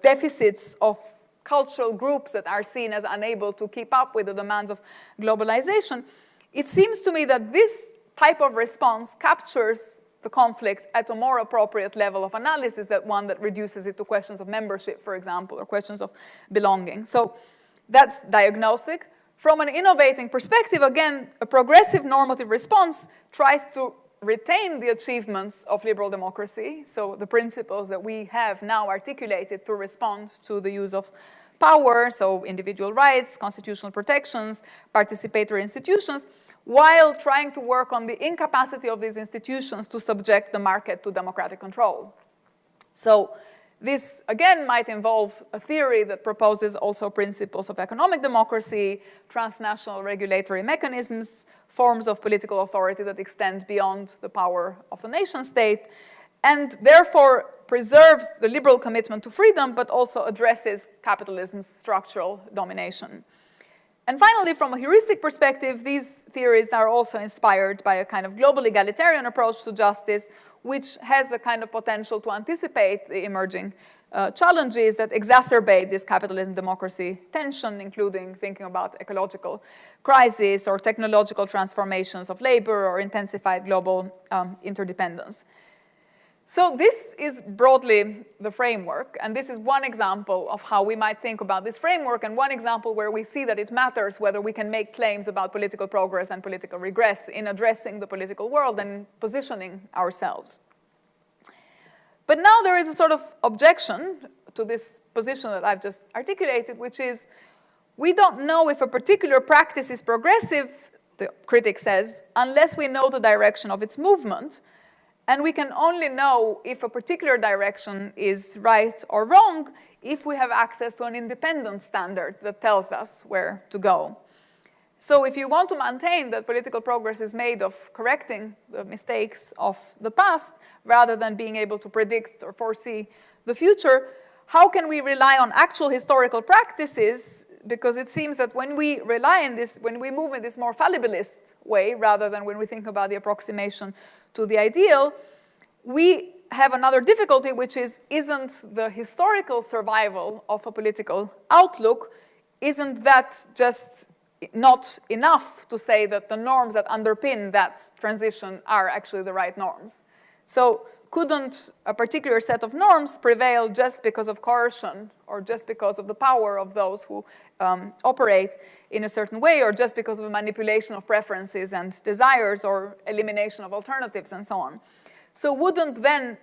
deficits of cultural groups that are seen as unable to keep up with the demands of globalization. It seems to me that this type of response captures the conflict at a more appropriate level of analysis than one that reduces it to questions of membership, for example, or questions of belonging. So that's diagnostic. From an innovating perspective, again, a progressive normative response tries to retain the achievements of liberal democracy, so the principles that we have now articulated to respond to the use of power, so individual rights, constitutional protections, participatory institutions, while trying to work on the incapacity of these institutions to subject the market to democratic control. So this, again, might involve a theory that proposes also principles of economic democracy, transnational regulatory mechanisms, forms of political authority that extend beyond the power of the nation state, and therefore preserves the liberal commitment to freedom, but also addresses capitalism's structural domination. And finally, from a heuristic perspective, these theories are also inspired by a kind of global egalitarian approach to justice, which has a kind of potential to anticipate the emerging challenges that exacerbate this capitalism-democracy tension, including thinking about ecological crisis or technological transformations of labor or intensified global interdependence. So this is broadly the framework, and this is one example of how we might think about this framework, and one example where we see that it matters whether we can make claims about political progress and political regress in addressing the political world and positioning ourselves. But now there is a sort of objection to this position that I've just articulated, which is we don't know if a particular practice is progressive, the critic says, unless we know the direction of its movement. And we can only know if a particular direction is right or wrong if we have access to an independent standard that tells us where to go. So if you want to maintain that political progress is made of correcting the mistakes of the past rather than being able to predict or foresee the future, how can we rely on actual historical practices? Because it seems that when we rely on this, when we move in this more fallibilist way rather than when we think about the approximation to the ideal, we have another difficulty, which is, isn't the historical survival of a political outlook, isn't that just not enough to say that the norms that underpin that transition are actually the right norms? So couldn't a particular set of norms prevail just because of coercion or just because of the power of those who operate in a certain way, or just because of a manipulation of preferences and desires or elimination of alternatives and so on? So wouldn't then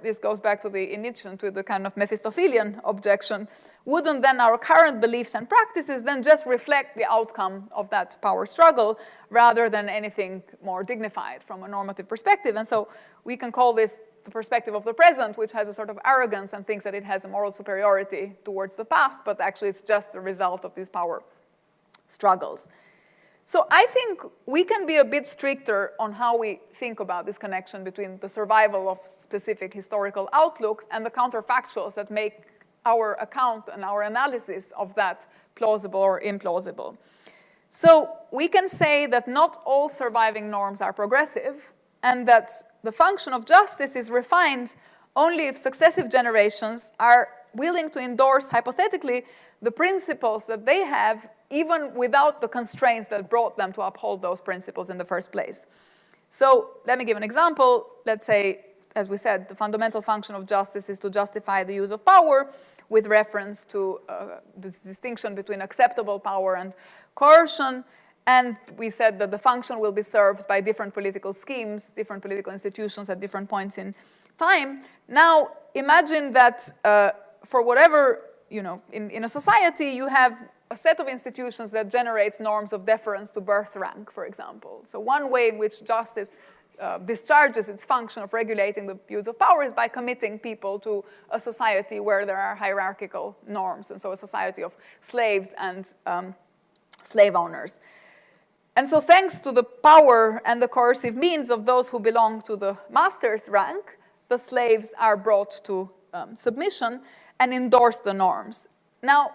this goes back to the Nietzschean, to the kind of Mephistophelian objection, wouldn't then our current beliefs and practices then just reflect the outcome of that power struggle rather than anything more dignified from a normative perspective? And so we can call this the perspective of the present, which has a sort of arrogance and thinks that it has a moral superiority towards the past, but actually it's just the result of these power struggles. So I think we can be a bit stricter on how we think about this connection between the survival of specific historical outlooks and the counterfactuals that make our account and our analysis of that plausible or implausible. So we can say that not all surviving norms are progressive, and that the function of justice is refined only if successive generations are willing to endorse, hypothetically, the principles that they have, even without the constraints that brought them to uphold those principles in the first place. So let me give an example. Let's say, as we said, the fundamental function of justice is to justify the use of power with reference to this distinction between acceptable power and coercion. And we said that the function will be served by different political schemes, different political institutions at different points in time. Now, imagine that for whatever, in a society, you have a set of institutions that generates norms of deference to birth rank, for example. So one way in which justice discharges its function of regulating the use of power is by committing people to a society where there are hierarchical norms, and so a society of slaves and slave owners. And so thanks to the power and the coercive means of those who belong to the master's rank, the slaves are brought to submission and endorse the norms. Now,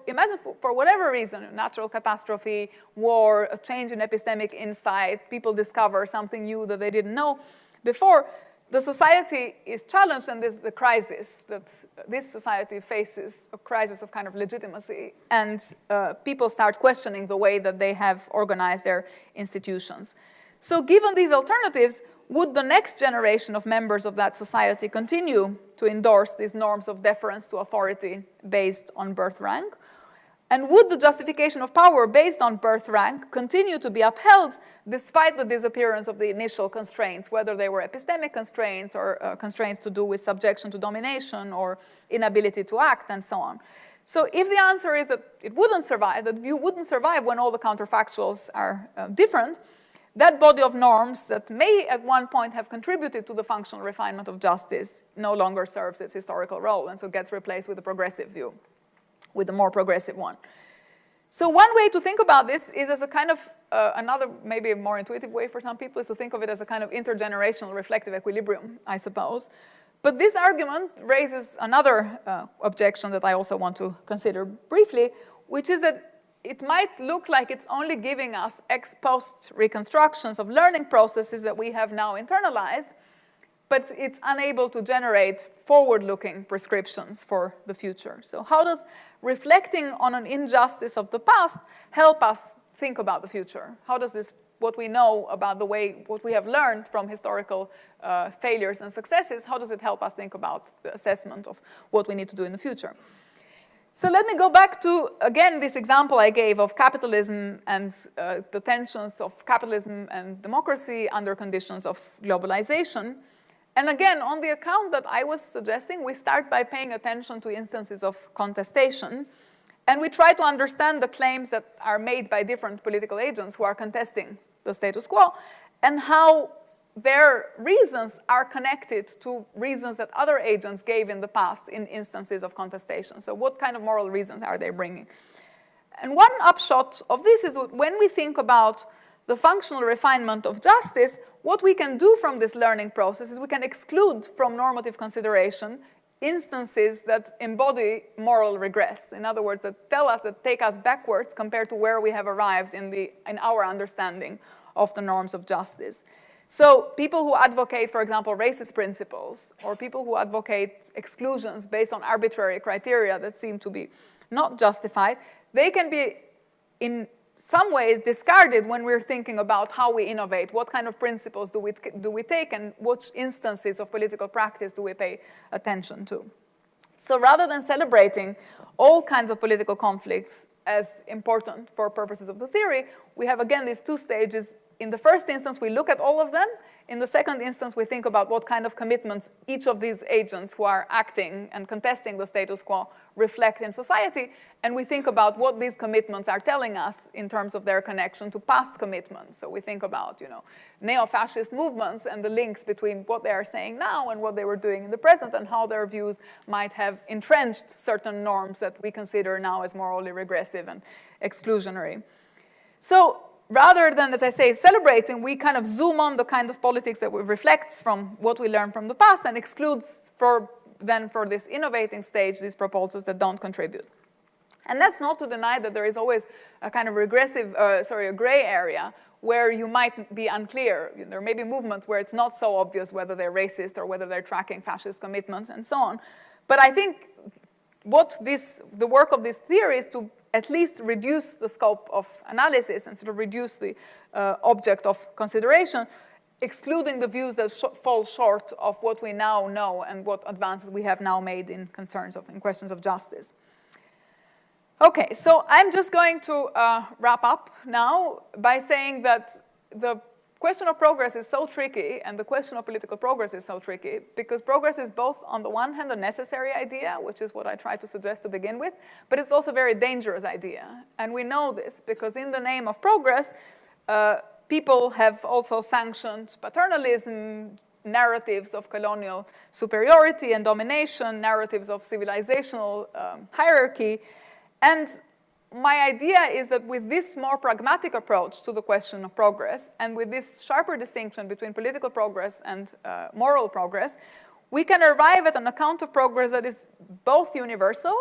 imagine for whatever reason, natural catastrophe, war, a change in epistemic insight, people discover something new that they didn't know before, the society is challenged, and there's the crisis that this society faces, a crisis of kind of legitimacy, and people start questioning the way that they have organized their institutions. So given these alternatives, would the next generation of members of that society continue to endorse these norms of deference to authority based on birth rank? And would the justification of power based on birth rank continue to be upheld despite the disappearance of the initial constraints, whether they were epistemic constraints or constraints to do with subjection to domination or inability to act and so on? So if the answer is that it wouldn't survive, that view wouldn't survive when all the counterfactuals are different, that body of norms that may at one point have contributed to the functional refinement of justice no longer serves its historical role, and so gets replaced with a progressive view, with a more progressive one. So one way to think about this is as a kind of, another maybe a more intuitive way for some people is to think of it as a kind of intergenerational reflective equilibrium, I suppose. But this argument raises another objection that I also want to consider briefly, which is that it might look like it's only giving us ex post reconstructions of learning processes that we have now internalized, but it's unable to generate forward-looking prescriptions for the future. So how does reflecting on an injustice of the past help us think about the future? How does this, what we know about the way, what we have learned from historical failures and successes, how does it help us think about the assessment of what we need to do in the future? So let me go back to, again, this example I gave of capitalism and the tensions of capitalism and democracy under conditions of globalization. And again, on the account that I was suggesting, we start by paying attention to instances of contestation, and we try to understand the claims that are made by different political agents who are contesting the status quo, and how their reasons are connected to reasons that other agents gave in the past in instances of contestation. So what kind of moral reasons are they bringing? And one upshot of this is when we think about the functional refinement of justice, what we can do from this learning process is we can exclude from normative consideration instances that embody moral regress. In other words, that tell us, that take us backwards compared to where we have arrived in our understanding of the norms of justice. So people who advocate, for example, racist principles, or people who advocate exclusions based on arbitrary criteria that seem to be not justified, they can be in some ways discarded when we're thinking about how we innovate, what kind of principles do we take, and which instances of political practice do we pay attention to. So rather than celebrating all kinds of political conflicts as important for purposes of the theory, we have again these two stages. In the first instance, we look at all of them. In the second instance, we think about what kind of commitments each of these agents who are acting and contesting the status quo reflect in society, and we think about what these commitments are telling us in terms of their connection to past commitments. So we think about, neo-fascist movements and the links between what they are saying now and what they were doing in the present, and how their views might have entrenched certain norms that we consider now as morally regressive and exclusionary. So rather than, as I say, celebrating, we kind of zoom on the kind of politics that reflects from what we learned from the past and excludes for this innovating stage these proposals that don't contribute. And that's not to deny that there is always a kind of a gray area where you might be unclear. There may be movements where it's not so obvious whether they're racist or whether they're tracking fascist commitments and so on. But I think the work of this theory is to at least reduce the scope of analysis and sort of reduce the object of consideration, excluding the views that fall short of what we now know and what advances we have now made in questions of justice. Okay, so I'm just going to wrap up now by saying that the question of progress is so tricky, and the question of political progress is so tricky, because progress is both, on the one hand, a necessary idea, which is what I tried to suggest to begin with, but it's also a very dangerous idea. And we know this because in the name of progress, people have also sanctioned paternalism, narratives of colonial superiority and domination, narratives of civilizational hierarchy. And my idea is that with this more pragmatic approach to the question of progress, and with this sharper distinction between political progress and moral progress, we can arrive at an account of progress that is both universal,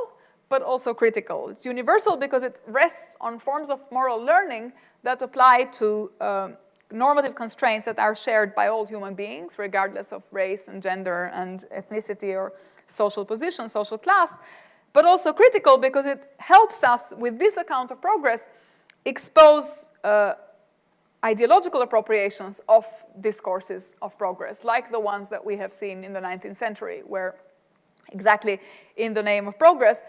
but also critical. It's universal because it rests on forms of moral learning that apply to normative constraints that are shared by all human beings, regardless of race and gender and ethnicity or social position, social class, but also critical because it helps us, with this account of progress, expose ideological appropriations of discourses of progress, like the ones that we have seen in the 19th century, where exactly in the name of progress,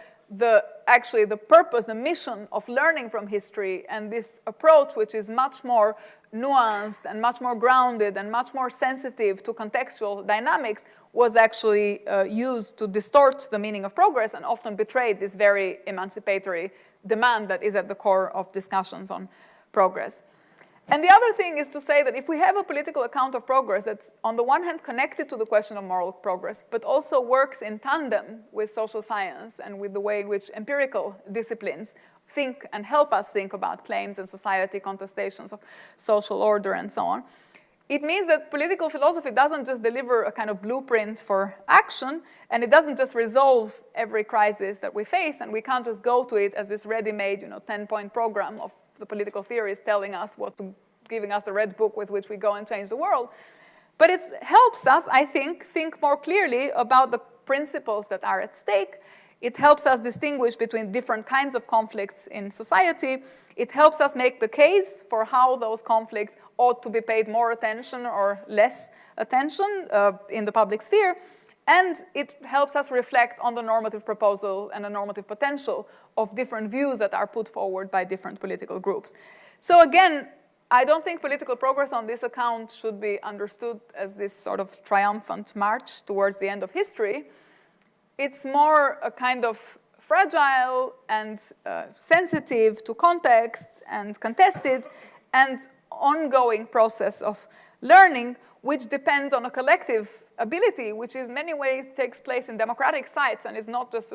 actually the purpose, the mission of learning from history and this approach, which is much more nuanced and much more grounded and much more sensitive to contextual dynamics, was actually used to distort the meaning of progress and often betrayed this very emancipatory demand that is at the core of discussions on progress. And the other thing is to say that if we have a political account of progress that's on the one hand connected to the question of moral progress, but also works in tandem with social science and with the way in which empirical disciplines think and help us think about claims in society, contestations of social order, and so on, it means that political philosophy doesn't just deliver a kind of blueprint for action, and it doesn't just resolve every crisis that we face, and we can't just go to it as this ready-made, 10-point program of the political theories telling us giving us the red book with which we go and change the world. But it helps us, I think more clearly about the principles that are at stake. It helps us distinguish between different kinds of conflicts in society. It helps us make the case for how those conflicts ought to be paid more attention or less attention in the public sphere. And it helps us reflect on the normative proposal and the normative potential of different views that are put forward by different political groups. So again, I don't think political progress on this account should be understood as this sort of triumphant march towards the end of history. It's more a kind of fragile and sensitive to context and contested and ongoing process of learning, which depends on a collective ability, which in many ways takes place in democratic sites and is not just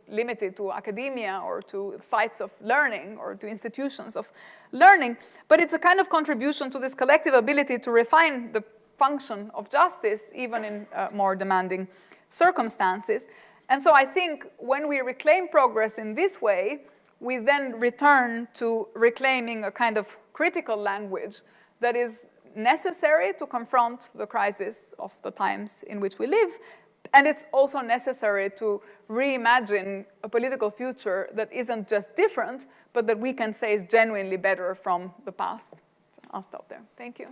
limited to academia or to sites of learning or to institutions of learning, but it's a kind of contribution to this collective ability to refine the function of justice, even in more demanding circumstances. And so I think when we reclaim progress in this way, we then return to reclaiming a kind of critical language that is necessary to confront the crisis of the times in which we live. And it's also necessary to reimagine a political future that isn't just different, but that we can say is genuinely better from the past. So I'll stop there. Thank you.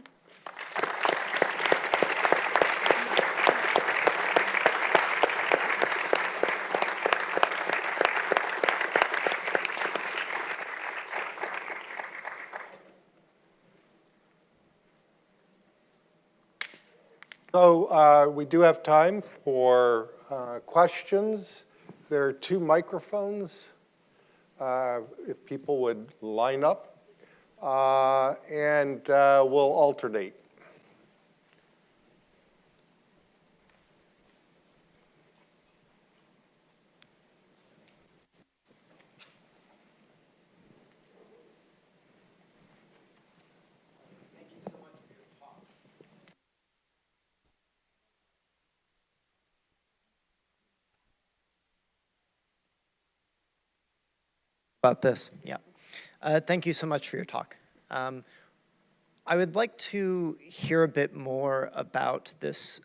So we do have time for questions. There are 2 microphones, if people would line up, and we'll alternate. About this, yeah. Thank you so much for your talk. I would like to hear a bit more about this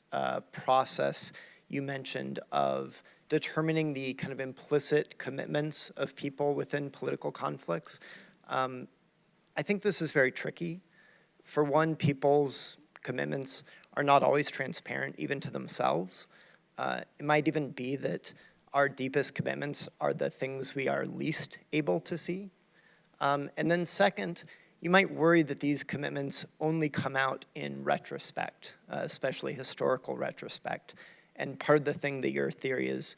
process you mentioned of determining the kind of implicit commitments of people within political conflicts. I think this is very tricky. For one, people's commitments are not always transparent, even to themselves. It might even be that our deepest commitments are the things we are least able to see. And then second, you might worry that these commitments only come out in retrospect, especially historical retrospect. And part of the thing that your theory is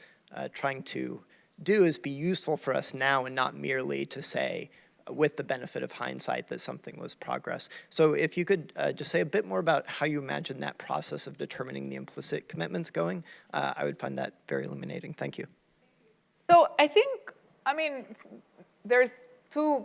trying to do is be useful for us now and not merely to say, with the benefit of hindsight, that something was progress. So if you could just say a bit more about how you imagine that process of determining the implicit commitments going, I would find that very illuminating. Thank you. So I think, there's 2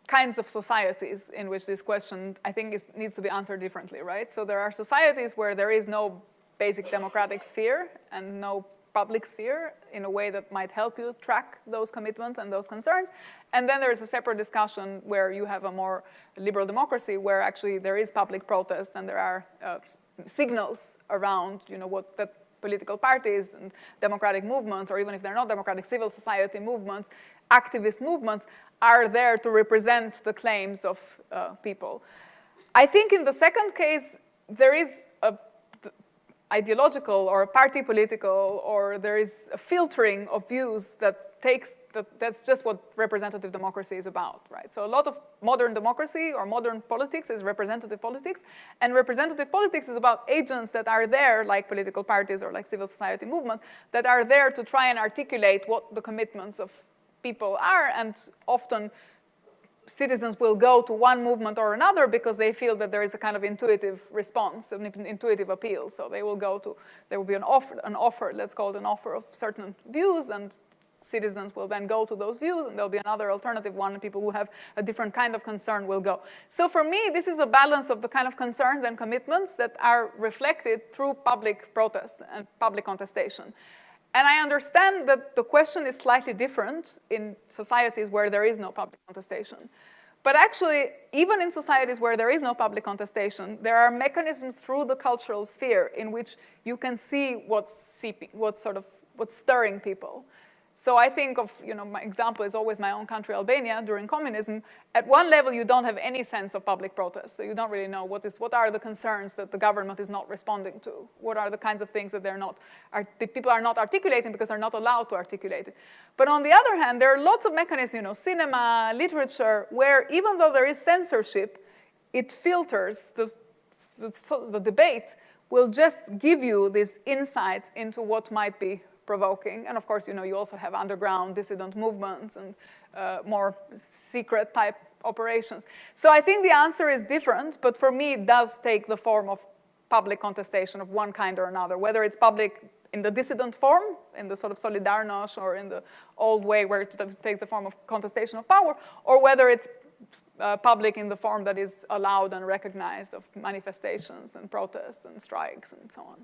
kinds of societies in which this question, I think, needs to be answered differently, right? So there are societies where there is no basic democratic sphere and no public sphere in a way that might help you track those commitments and those concerns. And then there is a separate discussion where you have a more liberal democracy where actually there is public protest and there are signals around, what the political parties and democratic movements, or even if they're not democratic, civil society movements, activist movements, are there to represent the claims of people. I think in the second case, there is a ideological or a party political, or there is a filtering of views that's just what representative democracy is about, right? So a lot of modern democracy or modern politics is representative politics, and representative politics is about agents that are there, like political parties or like civil society movements, that are there to try and articulate what the commitments of people are, and often citizens will go to one movement or another because they feel that there is a kind of intuitive response, an intuitive appeal. So they will go to, there will be an offer, let's call it an offer of certain views, and citizens will then go to those views, and there'll be another alternative one, and people who have a different kind of concern will go. So for me, this is a balance of the kind of concerns and commitments that are reflected through public protest and public contestation. And I understand that the question is slightly different in societies where there is no public contestation. But actually, even in societies where there is no public contestation, there are mechanisms through the cultural sphere in which you can see what's stirring people. So I think of, my example is always my own country, Albania, during communism. At one level, you don't have any sense of public protest. So you don't really know what are the concerns that the government is not responding to? What are the kinds of things that people are not articulating because they're not allowed to articulate it? But on the other hand, there are lots of mechanisms, cinema, literature, where even though there is censorship, it filters the debate, will just give you these insights into what might be provoking. And of course, you also have underground dissident movements and more secret type operations. So I think the answer is different, but for me, it does take the form of public contestation of one kind or another, whether it's public in the dissident form, in the sort of Solidarność, or in the old way where it takes the form of contestation of power, or whether it's public in the form that is allowed and recognized of manifestations and protests and strikes and so on.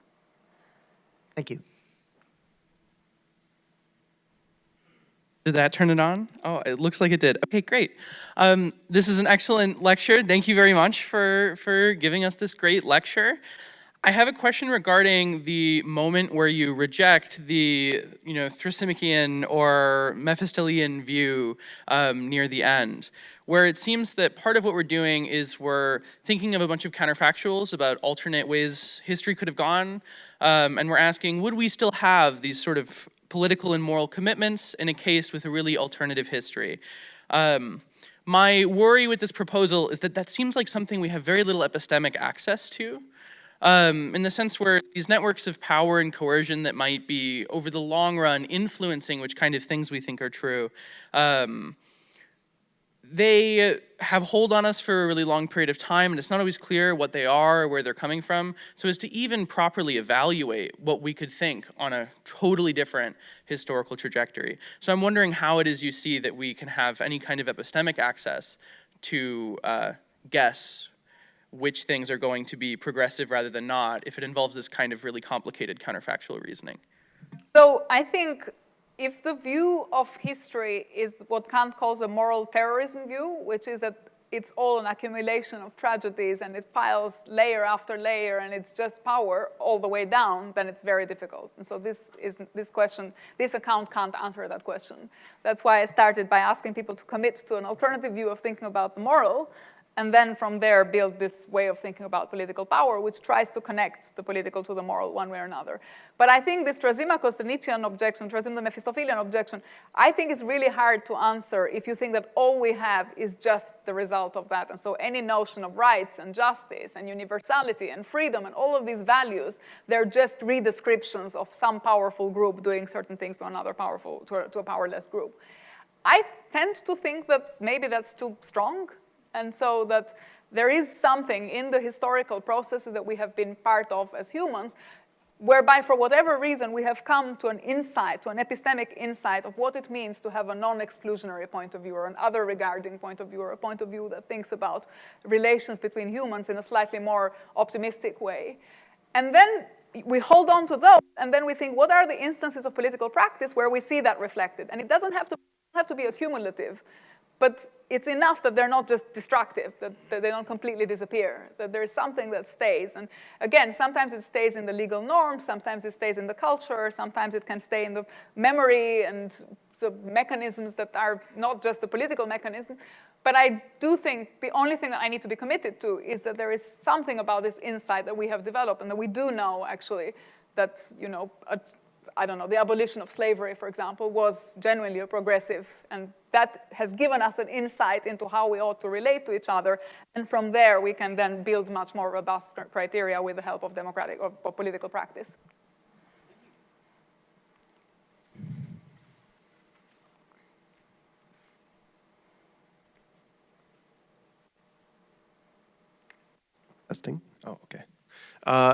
Thank you. Did that turn it on? Oh, it looks like it did. Okay, great. This is an excellent lecture. Thank you very much for giving us this great lecture. I have a question regarding the moment where you reject the Thrasymacheian or Mephistophelian view near the end, where it seems that part of what we're doing is we're thinking of a bunch of counterfactuals about alternate ways history could have gone, and we're asking, would we still have these sort of political and moral commitments in a case with a really alternative history? My worry with this proposal is that seems like something we have very little epistemic access to, in the sense where these networks of power and coercion that might be, over the long run, influencing which kind of things we think are true, they have hold on us for a really long period of time, and it's not always clear what they are or where they're coming from. So as to even properly evaluate what we could think on a totally different historical trajectory. So I'm wondering how it is you see that we can have any kind of epistemic access to guess which things are going to be progressive rather than not, if it involves this kind of really complicated counterfactual reasoning. So I think if the view of history is what Kant calls a moral terrorism view, which is that it's all an accumulation of tragedies and it piles layer after layer and it's just power all the way down, then it's very difficult. And so this account can't answer that question. That's why I started by asking people to commit to an alternative view of thinking about the moral, and then from there build this way of thinking about political power, which tries to connect the political to the moral one way or another. But I think this Thrasymachos, the Nietzschean objection, the Mephistophelian objection, I think is really hard to answer if you think that all we have is just the result of that. And so any notion of rights and justice and universality and freedom and all of these values, they're just redescriptions of some powerful group doing certain things to another to a powerless group. I tend to think that maybe that's too strong. And so that there is something in the historical processes that we have been part of as humans, whereby for whatever reason we have come to an insight, to an epistemic insight of what it means to have a non-exclusionary point of view or an other regarding point of view or a point of view that thinks about relations between humans in a slightly more optimistic way. And then we hold on to those, and then we think, what are the instances of political practice where we see that reflected? And it doesn't have to be accumulative. But it's enough that they're not just destructive, that they don't completely disappear, that there is something that stays. And again, sometimes it stays in the legal norm, sometimes it stays in the culture, sometimes it can stay in the memory, and mechanisms that are not just the political mechanism. But I do think the only thing that I need to be committed to is that there is something about this insight that we have developed and that we do know, actually, that, I don't know, the abolition of slavery, for example, was genuinely a progressive, and that has given us an insight into how we ought to relate to each other, and from there we can then build much more robust criteria with the help of democratic or political practice. Testing. Oh, okay.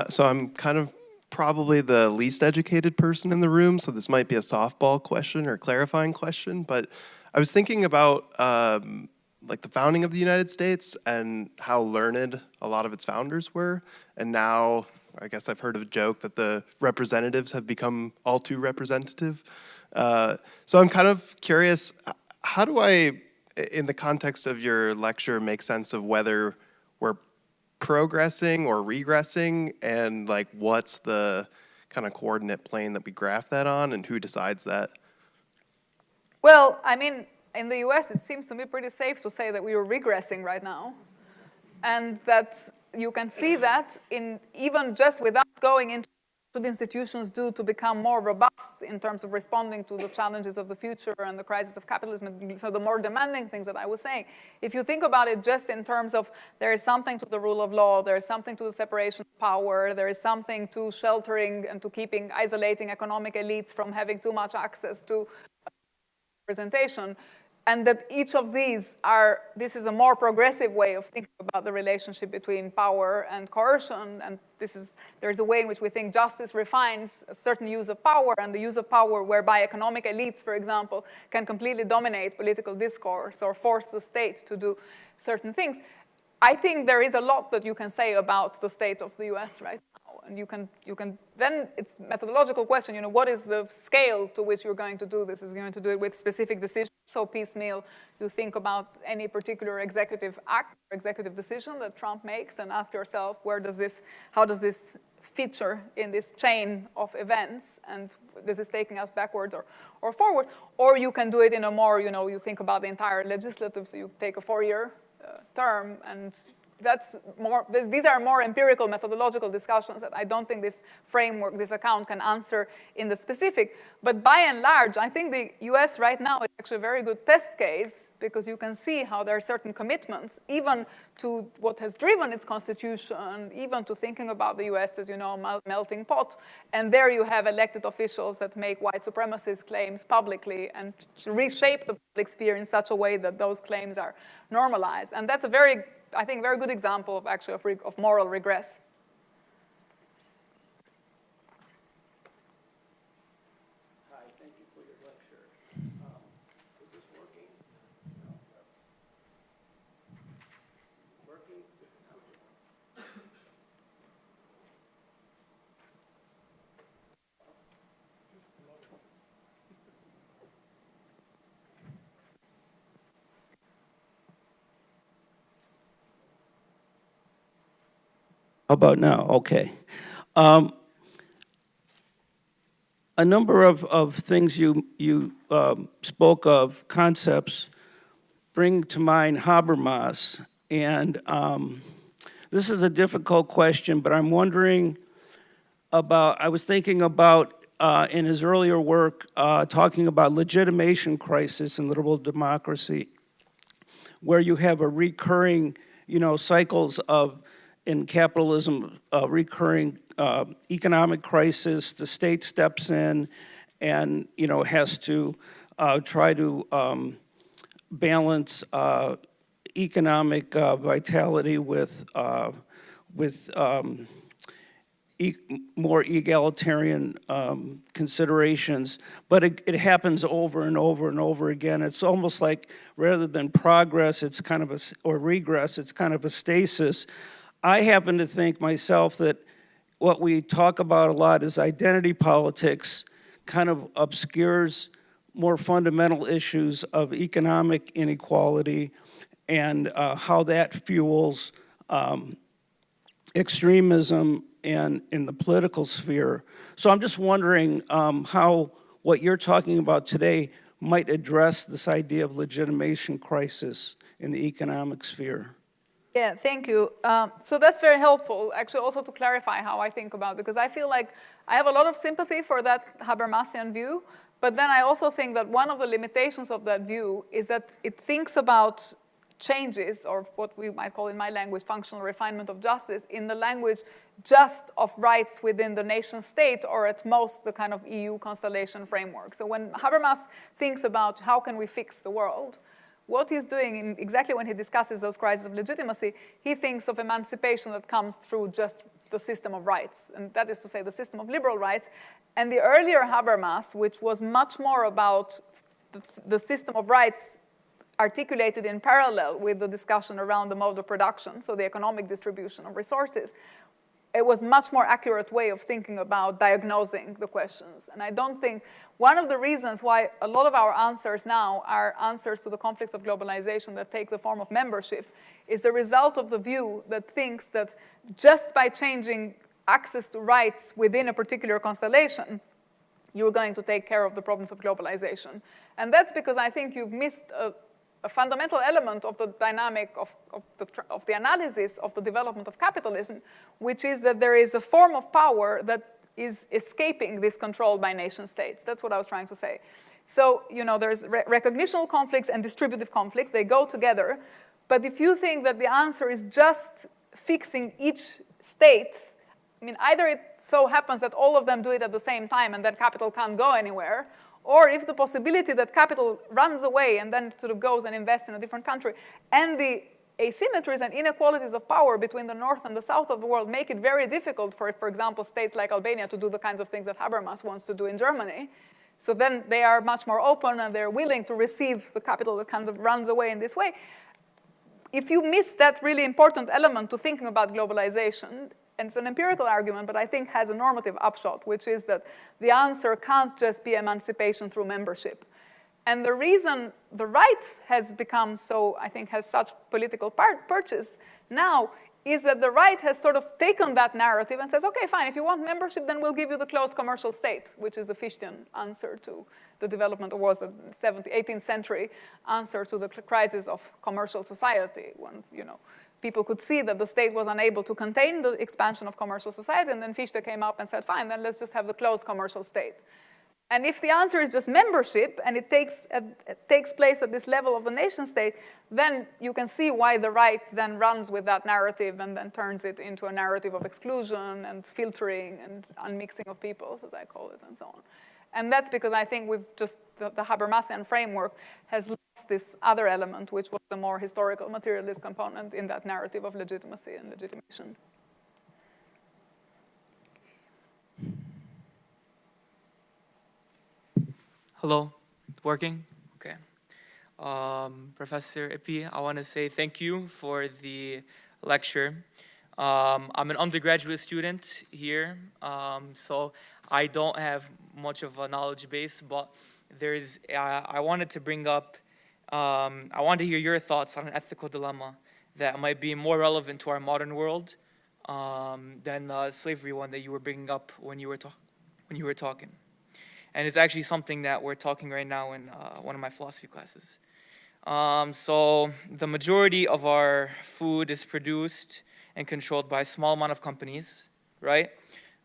So I'm kind of probably the least educated person in the room, so this might be a softball question or clarifying question, but I was thinking about like the founding of the United States and how learned a lot of its founders were, and now I guess I've heard of a joke that the representatives have become all too representative. So I'm kind of curious, how do I, in the context of your lecture, make sense of whether we're progressing or regressing, and like what's the kind of coordinate plane that we graph that on, and who decides that? Well, I mean, in the US, it seems to me pretty safe to say that we are regressing right now. And that you can see that in even just without going into what institutions do to become more robust in terms of responding to the challenges of the future and the crisis of capitalism, so the more demanding things that I was saying. If you think about it just in terms of there is something to the rule of law, there is something to the separation of power, there is something to sheltering and to isolating economic elites from having too much access to representation, and that each of this is a more progressive way of thinking about the relationship between power and coercion, and there's a way in which we think justice refines a certain use of power, and the use of power whereby economic elites, for example, can completely dominate political discourse or force the state to do certain things. I think there is a lot that you can say about the state of the US right now, and you can then it's a methodological question, what is the scale to which you're going to do this? Is going to do it with specific decisions, so piecemeal, you think about any particular executive act or executive decision that Trump makes and ask yourself, how does this feature in this chain of events, and this is taking us backwards or forward, or you can do it in a more, you think about the entire legislative, so you take a 4-year term, and these are more empirical methodological discussions that I don't think this framework, this account can answer in the specific. But by and large, I think the US right now is actually a very good test case, because you can see how there are certain commitments, even to what has driven its constitution, even to thinking about the US as, a melting pot. And there you have elected officials that make white supremacist claims publicly and reshape the public sphere in such a way that those claims are normalized. And that's a very good example of moral regress. Hi, thank you for your lecture. Is this working? No. Working? How about now? Okay. A number of things you spoke of, concepts, bring to mind Habermas. And this is a difficult question, but I'm wondering I was thinking about in his earlier work, talking about legitimation crisis in liberal democracy, where you have a recurring, cycles in capitalism, recurring economic crisis. The state steps in and, has to try to balance economic vitality with more egalitarian considerations, but it happens over and over and over again. It's almost like rather than progress, it's kind of or regress, it's kind of a stasis. I happen to think myself that what we talk about a lot is identity politics kind of obscures more fundamental issues of economic inequality and how that fuels extremism and in the political sphere. So I'm just wondering how what you're talking about today might address this idea of legitimation crisis in the economic sphere? Yeah, thank you. So that's very helpful, actually, also to clarify how I think about it, because I feel like I have a lot of sympathy for that Habermasian view, but then I also think that one of the limitations of that view is that it thinks about changes, or what we might call in my language, functional refinement of justice, in the language just of rights within the nation state, or at most the kind of EU constellation framework. So when Habermas thinks about how can we fix the world, what he's doing exactly when he discusses those crises of legitimacy, he thinks of emancipation that comes through just the system of rights, and that is to say the system of liberal rights. And the earlier Habermas, which was much more about the system of rights articulated in parallel with the discussion around the mode of production, so the economic distribution of resources, it was much more accurate way of thinking about diagnosing the questions. And I don't think, one of the reasons why a lot of our answers now are answers to the conflicts of globalization that take the form of membership is the result of the view that thinks that just by changing access to rights within a particular constellation, you're going to take care of the problems of globalization. And that's because I think you've missed a fundamental element of the dynamic of the analysis of the development of capitalism, which is that there is a form of power that is escaping this control by nation states. That's what I was trying to say. So, you know, there's recognitional conflicts and distributive conflicts. They go together. But if you think that the answer is just fixing each state, I mean, either it so happens that all of them do it at the same time and that capital can't go anywhere, or if the possibility that capital runs away and then sort of goes and invests in a different country, and the asymmetries and inequalities of power between the north and the south of the world make it very difficult for example, states like Albania to do the kinds of things that Habermas wants to do in Germany. So then they are much more open and they're willing to receive the capital that kind of runs away in this way. If you miss that really important element to thinking about globalization, and it's an empirical argument, but I think has a normative upshot, which is that the answer can't just be emancipation through membership. And the reason the right has become so, I think, has such political purchase now is that the right has sort of taken that narrative and says, okay, fine, if you want membership, then we'll give you the closed commercial state, which is the Fichtean answer to the development, or was the 18th century answer to the crisis of commercial society, when, you know, people could see that the state was unable to contain the expansion of commercial society, and then Fichte came up and said, fine, then let's just have the closed commercial state. And if the answer is just membership, and it takes place at this level of the nation state, then you can see why the right then runs with that narrative and then turns it into a narrative of exclusion and filtering and unmixing of peoples, as I call it, and so on. And that's because I think we've just, the Habermasian framework has lost this other element, which was the more historical materialist component in that narrative of legitimacy and legitimation. Hello, working? Okay. Professor Ippi, I want to say thank you for the lecture. I'm an undergraduate student here, so I don't have much of a knowledge base, but I wanted to bring up, I wanted to hear your thoughts on an ethical dilemma that might be more relevant to our modern world than the slavery one that you were bringing up when you were talking. And it's actually something that we're talking right now in one of my philosophy classes. So the majority of our food is produced and controlled by a small amount of companies, right?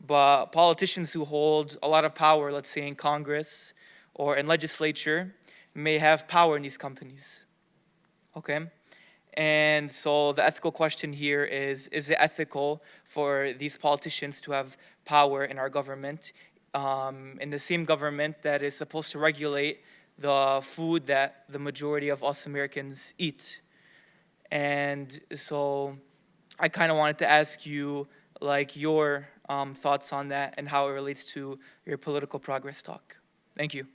But politicians who hold a lot of power, let's say in Congress or in legislature, may have power in these companies, okay? And so the ethical question here is it ethical for these politicians to have power in our government, in the same government that is supposed to regulate the food that the majority of us Americans eat? And so I kind of wanted to ask you, like, your thoughts on that and how it relates to your political progress talk. Thank you.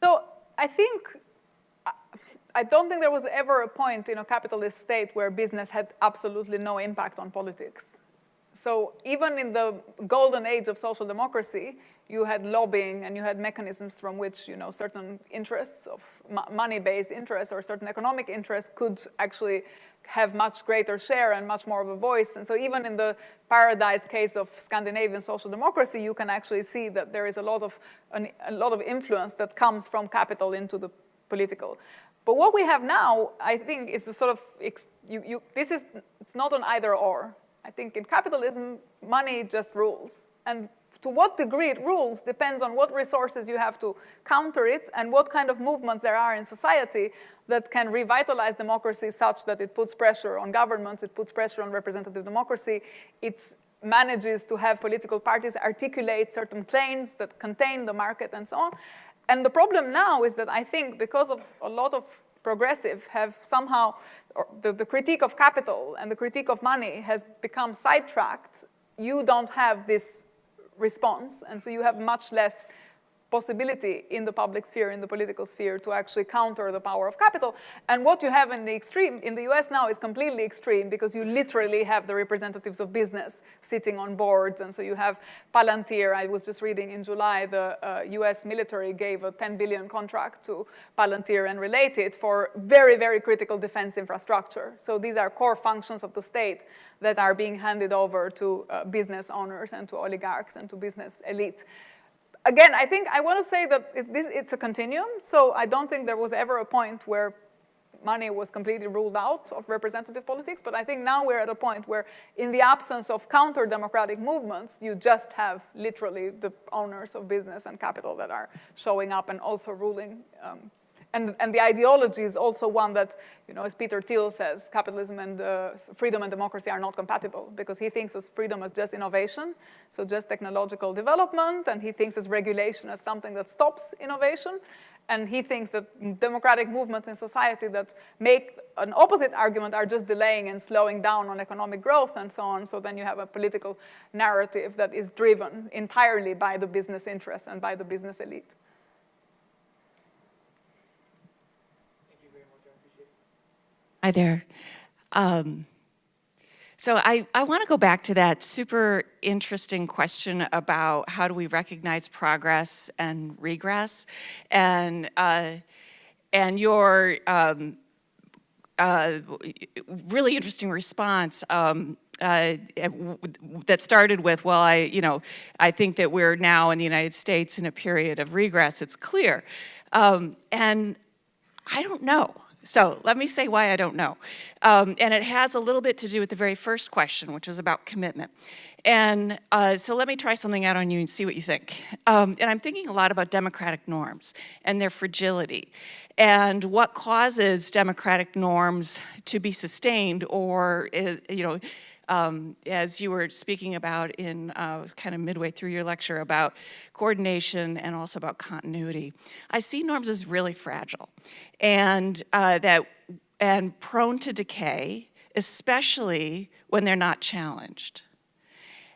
So I don't think there was ever a point in a capitalist state where business had absolutely no impact on politics. So even in the golden age of social democracy, you had lobbying and you had mechanisms from which, you know, certain interests of money-based interests or certain economic interests could actually have much greater share and much more of a voice. And so even in the paradise case of Scandinavian social democracy, you can actually see that there is a lot of influence that comes from capital into the political. But what we have now, I think, is a sort of, it's not an either or. I think in capitalism, money just rules. And to what degree it rules depends on what resources you have to counter it and what kind of movements there are in society that can revitalize democracy such that it puts pressure on governments, it puts pressure on representative democracy, it manages to have political parties articulate certain claims that contain the market and so on. And the problem now is that I think because of a lot of progressive have somehow, the critique of capital and the critique of money has become sidetracked. You don't have this response, and so you have much less possibility in the public sphere, in the political sphere, to actually counter the power of capital. And what you have in the extreme, in the US now, is completely extreme because you literally have the representatives of business sitting on boards. And so you have Palantir. I was just reading in July, the US military gave a $10 billion contract to Palantir and Related for very, very critical defense infrastructure. So these are core functions of the state that are being handed over to business owners and to oligarchs and to business elites. Again, I think I want to say that it's a continuum, so I don't think there was ever a point where money was completely ruled out of representative politics, but I think now we're at a point where in the absence of counter-democratic movements, you just have literally the owners of business and capital that are showing up and also ruling. And the ideology is also one that, as Peter Thiel says, capitalism and freedom and democracy are not compatible, because he thinks of freedom as just innovation, so just technological development, and he thinks as regulation as something that stops innovation. And he thinks that democratic movements in society that make an opposite argument are just delaying and slowing down on economic growth and so on. So then you have a political narrative that is driven entirely by the business interests and by the business elite. Hi there. So I want to go back to that super interesting question about how do we recognize progress and regress, and your really interesting response that started with, well, I think that we're now in the United States in a period of regress. It's clear, and I don't know. So let me say why I don't know. And it has a little bit to do with the very first question, which was about commitment. And so let me try something out on you and see what you think. And I'm thinking a lot about democratic norms and their fragility and what causes democratic norms to be sustained, or, as you were speaking about in kind of midway through your lecture about coordination and also about continuity. I see norms as really fragile and prone to decay, especially when they're not challenged.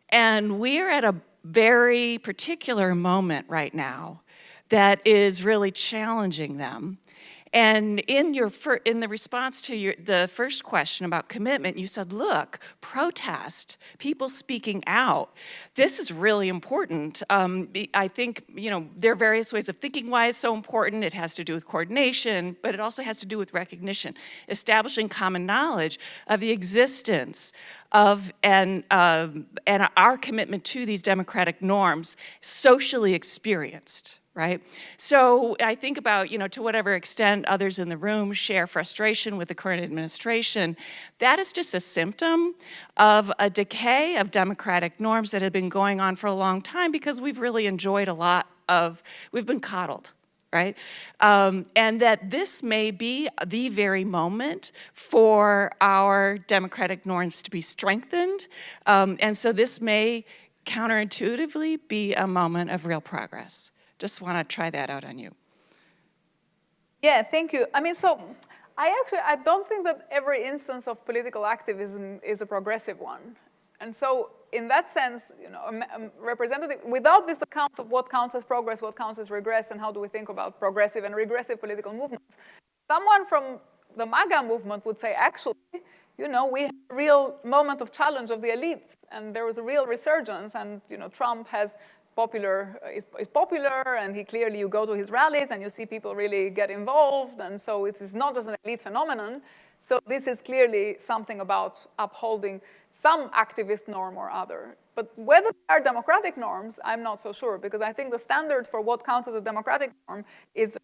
And we're at a very particular moment right now that is really challenging them. And in the response to the first question about commitment, you said, look, protest, people speaking out, this is really important. I think, there are various ways of thinking why it's so important. It has to do with coordination, but it also has to do with recognition, establishing common knowledge of the existence of and our commitment to these democratic norms, socially experienced. Right? So I think about, to whatever extent others in the room share frustration with the current administration, that is just a symptom of a decay of democratic norms that have been going on for a long time because we've really enjoyed we've been coddled, right? And that this may be the very moment for our democratic norms to be strengthened. And so this may counterintuitively be a moment of real progress. Just want to try that out on you. Yeah, thank you. I mean, so I don't think that every instance of political activism is a progressive one. And so in that sense, a representative, without this account of what counts as progress, what counts as regress, and how do we think about progressive and regressive political movements, someone from the MAGA movement would say, actually, we had a real moment of challenge of the elites, and there was a real resurgence, and Trump has popular, is popular, and you go to his rallies and you see people really get involved, and so it is not just an elite phenomenon. So this is clearly something about upholding some activist norm or other. But whether they are democratic norms, I'm not so sure, because I think the standard for what counts as a democratic norm is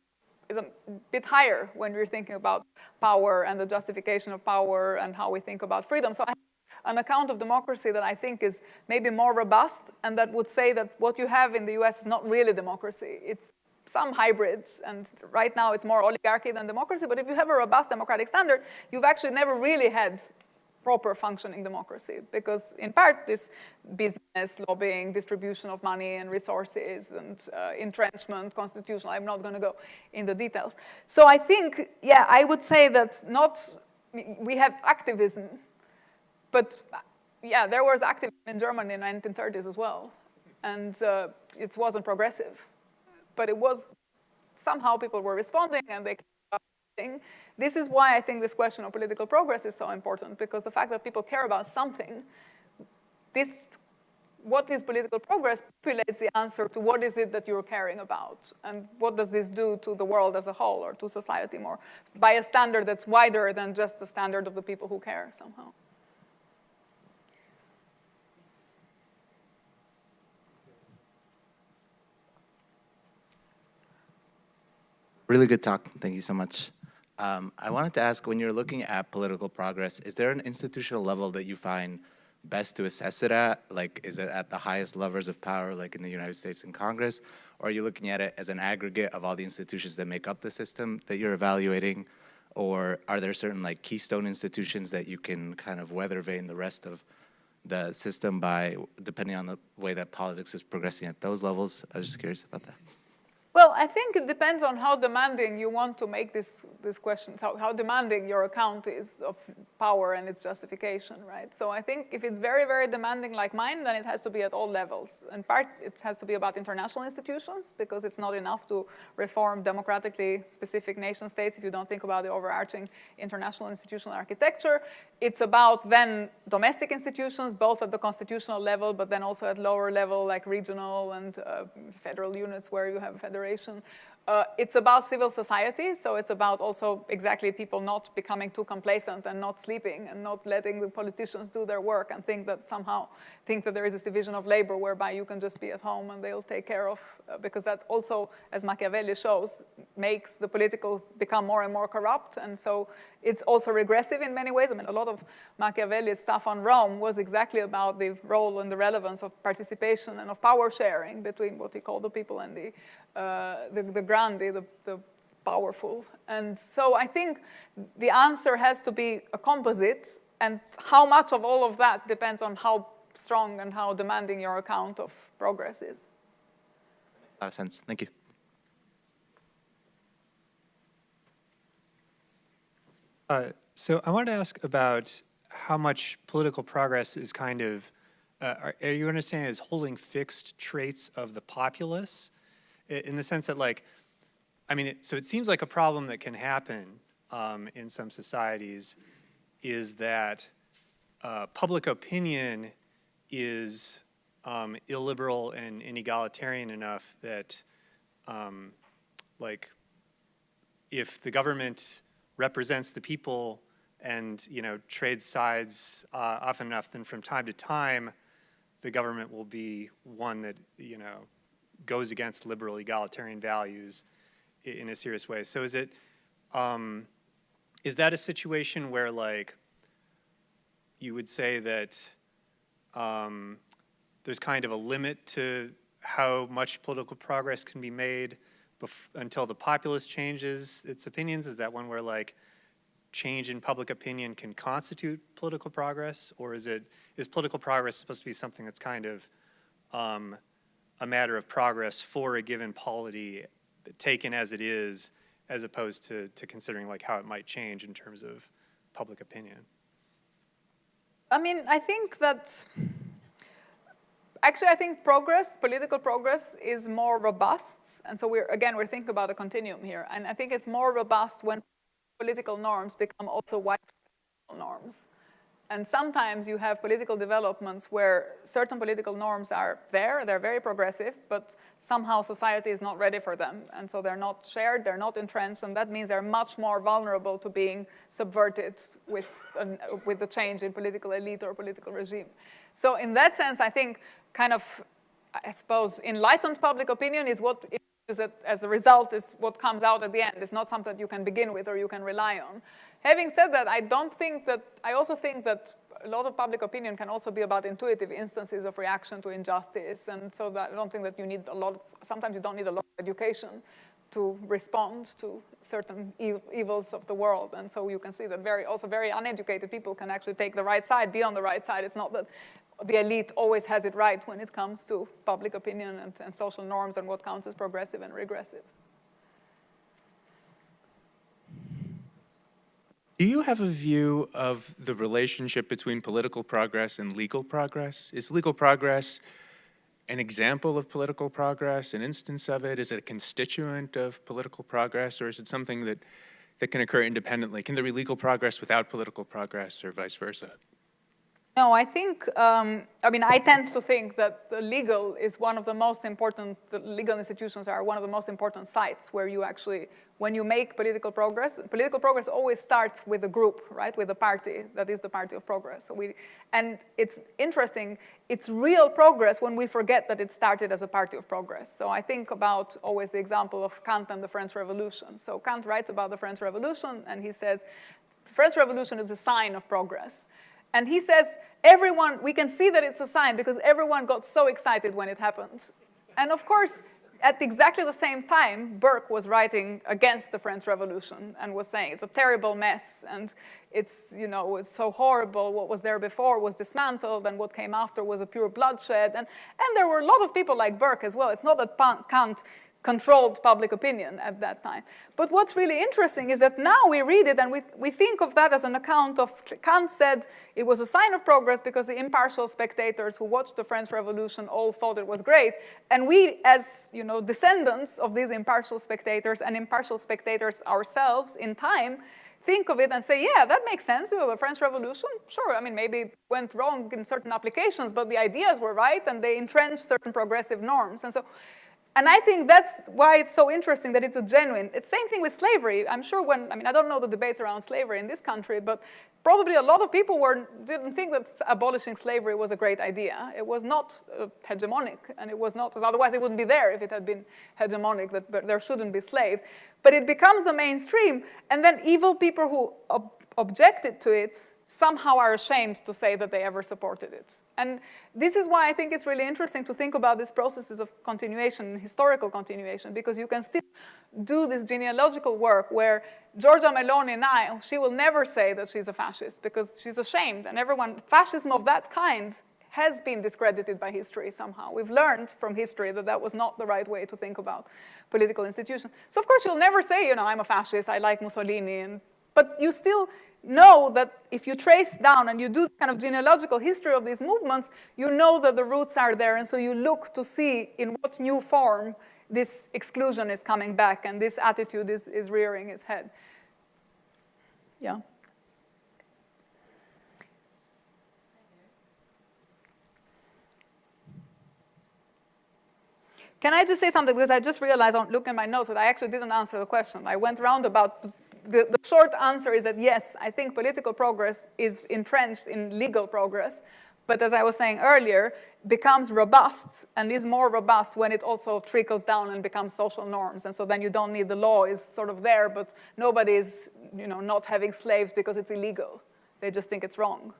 a bit higher when we're thinking about power and the justification of power and how we think about freedom. So I have an account of democracy that I think is maybe more robust, and that would say that what you have in the US is not really democracy. It's some hybrids, and right now it's more oligarchy than democracy, but if you have a robust democratic standard, you've actually never really had proper functioning democracy, because in part this business, lobbying, distribution of money and resources, and entrenchment, constitutional, I'm not going to go in the details. So I think, yeah, I would say that we have activism, but yeah, there was activism in Germany in the 1930s as well, and it wasn't progressive, but it was, somehow people were responding and they kept. This is why I think this question of political progress is so important, because the fact that people care about something, what is political progress populates the answer to what is it that you're caring about, and what does this do to the world as a whole, or to society more, by a standard that's wider than just the standard of the people who care somehow. Really good talk. Thank you so much. I wanted to ask, when you're looking at political progress, is there an institutional level that you find best to assess it at? Like, is it at the highest levers of power, like in the United States in Congress? Or are you looking at it as an aggregate of all the institutions that make up the system that you're evaluating? Or are there certain like keystone institutions that you can kind of weather vane the rest of the system by, depending on the way that politics is progressing at those levels? I was just curious about that. Well, I think it depends on how demanding you want to make this question, how demanding your account is of power and its justification, right? So I think if it's very, very demanding like mine, then it has to be at all levels. In part, it has to be about international institutions, because it's not enough to reform democratically specific nation states if you don't think about the overarching international institutional architecture. It's about then domestic institutions, both at the constitutional level, but then also at lower level, like regional and federal units where you have federation. It's about civil society, so it's about also exactly people not becoming too complacent and not sleeping and not letting the politicians do their work and think that there is this division of labor whereby you can just be at home and they'll take care of, because that also, as Machiavelli shows, makes the political become more and more corrupt, and so it's also regressive in many ways. I mean, a lot of Machiavelli's stuff on Rome was exactly about the role and the relevance of participation and of power sharing between what he called the people and the grandi, the powerful. And so I think the answer has to be a composite, and how much of all of that depends on how strong and how demanding your account of progress is. A lot of sense. Thank you. So I wanted to ask about how much political progress is kind of, are you understanding as holding fixed traits of the populace? In the sense that, like, I mean, so it seems like a problem that can happen in some societies is that public opinion is illiberal and inegalitarian enough that, like, if the government represents the people and, you know, trades sides often enough, then from time to time, the government will be one that, you know, goes against liberal egalitarian values in a serious way. So is that a situation where, like, you would say that there's kind of a limit to how much political progress can be made until the populace changes its opinions? Is that one where, like, change in public opinion can constitute political progress? Or is political progress supposed to be something that's kind of a matter of progress for a given polity taken as it is, as opposed to considering, like, how it might change in terms of public opinion? I mean, I think that, actually, I think political progress is more robust. And so we're thinking about a continuum here. And I think it's more robust when political norms become also white norms. And sometimes you have political developments where certain political norms are there, they're very progressive, but somehow society is not ready for them. And so they're not shared, they're not entrenched, and that means they're much more vulnerable to being subverted with the change in political elite or political regime. So in that sense, I think kind of, I suppose, enlightened public opinion is what is as a result is what comes out at the end. It's not something that you can begin with or you can rely on. Having said that, I also think that a lot of public opinion can also be about intuitive instances of reaction to injustice. And so that I don't think that you need sometimes you don't need a lot of education to respond to certain evils of the world. And so you can see that also very uneducated people can actually take the right side, be on the right side. It's not that the elite always has it right when it comes to public opinion and social norms and what counts as progressive and regressive. Do you have a view of the relationship between political progress and legal progress? Is legal progress an example of political progress, an instance of it? Is it a constituent of political progress, or is it something that can occur independently? Can there be legal progress without political progress, or vice versa? No, I think, I tend to think that the legal is one of the most important, the legal institutions are one of the most important sites where you actually, when you make political progress always starts with a group, right, with a party, that is the party of progress. So and it's interesting, it's real progress when we forget that it started as a party of progress. So I think about always the example of Kant and the French Revolution. So Kant writes about the French Revolution and he says, the French Revolution is a sign of progress. And he says, we can see that it's a sign because everyone got so excited when it happened. And of course, at exactly the same time, Burke was writing against the French Revolution and was saying it's a terrible mess and it's so horrible. What was there before was dismantled and what came after was a pure bloodshed. And there were a lot of people like Burke as well. It's not that Kant controlled public opinion at that time. But what's really interesting is that now we read it and we think of that as an account of, Kant said it was a sign of progress because the impartial spectators who watched the French Revolution all thought it was great. And we, as descendants of these impartial spectators and impartial spectators ourselves in time, think of it and say, yeah, that makes sense. The French Revolution, sure, maybe it went wrong in certain applications, but the ideas were right and they entrenched certain progressive norms. And I think that's why it's so interesting that it's a genuine. It's the same thing with slavery. I'm sure I don't know the debates around slavery in this country, but probably a lot of people didn't think that abolishing slavery was a great idea. It was not hegemonic, and it was not, because otherwise it wouldn't be there if it had been hegemonic, that there shouldn't be slaves. But it becomes the mainstream, and then evil people who objected to it somehow are ashamed to say that they ever supported it. And this is why I think it's really interesting to think about these processes of continuation, historical continuation, because you can still do this genealogical work where Giorgia Meloni now, she will never say that she's a fascist because she's ashamed, and fascism of that kind has been discredited by history somehow. We've learned from history that that was not the right way to think about political institutions. So of course she'll never say, I'm a fascist, I like Mussolini, but you still know that if you trace down and you do kind of genealogical history of these movements, you know that the roots are there, and so you look to see in what new form this exclusion is coming back and this attitude is rearing its head. Yeah. Can I just say something, because I just realized on looking at my notes that I actually didn't answer the question. I went round about. The short answer is that yes, I think political progress is entrenched in legal progress, but as I was saying earlier, becomes robust and is more robust when it also trickles down and becomes social norms. And so then you don't need the law is sort of there, but nobody is not having slaves because it's illegal. They just think it's wrong.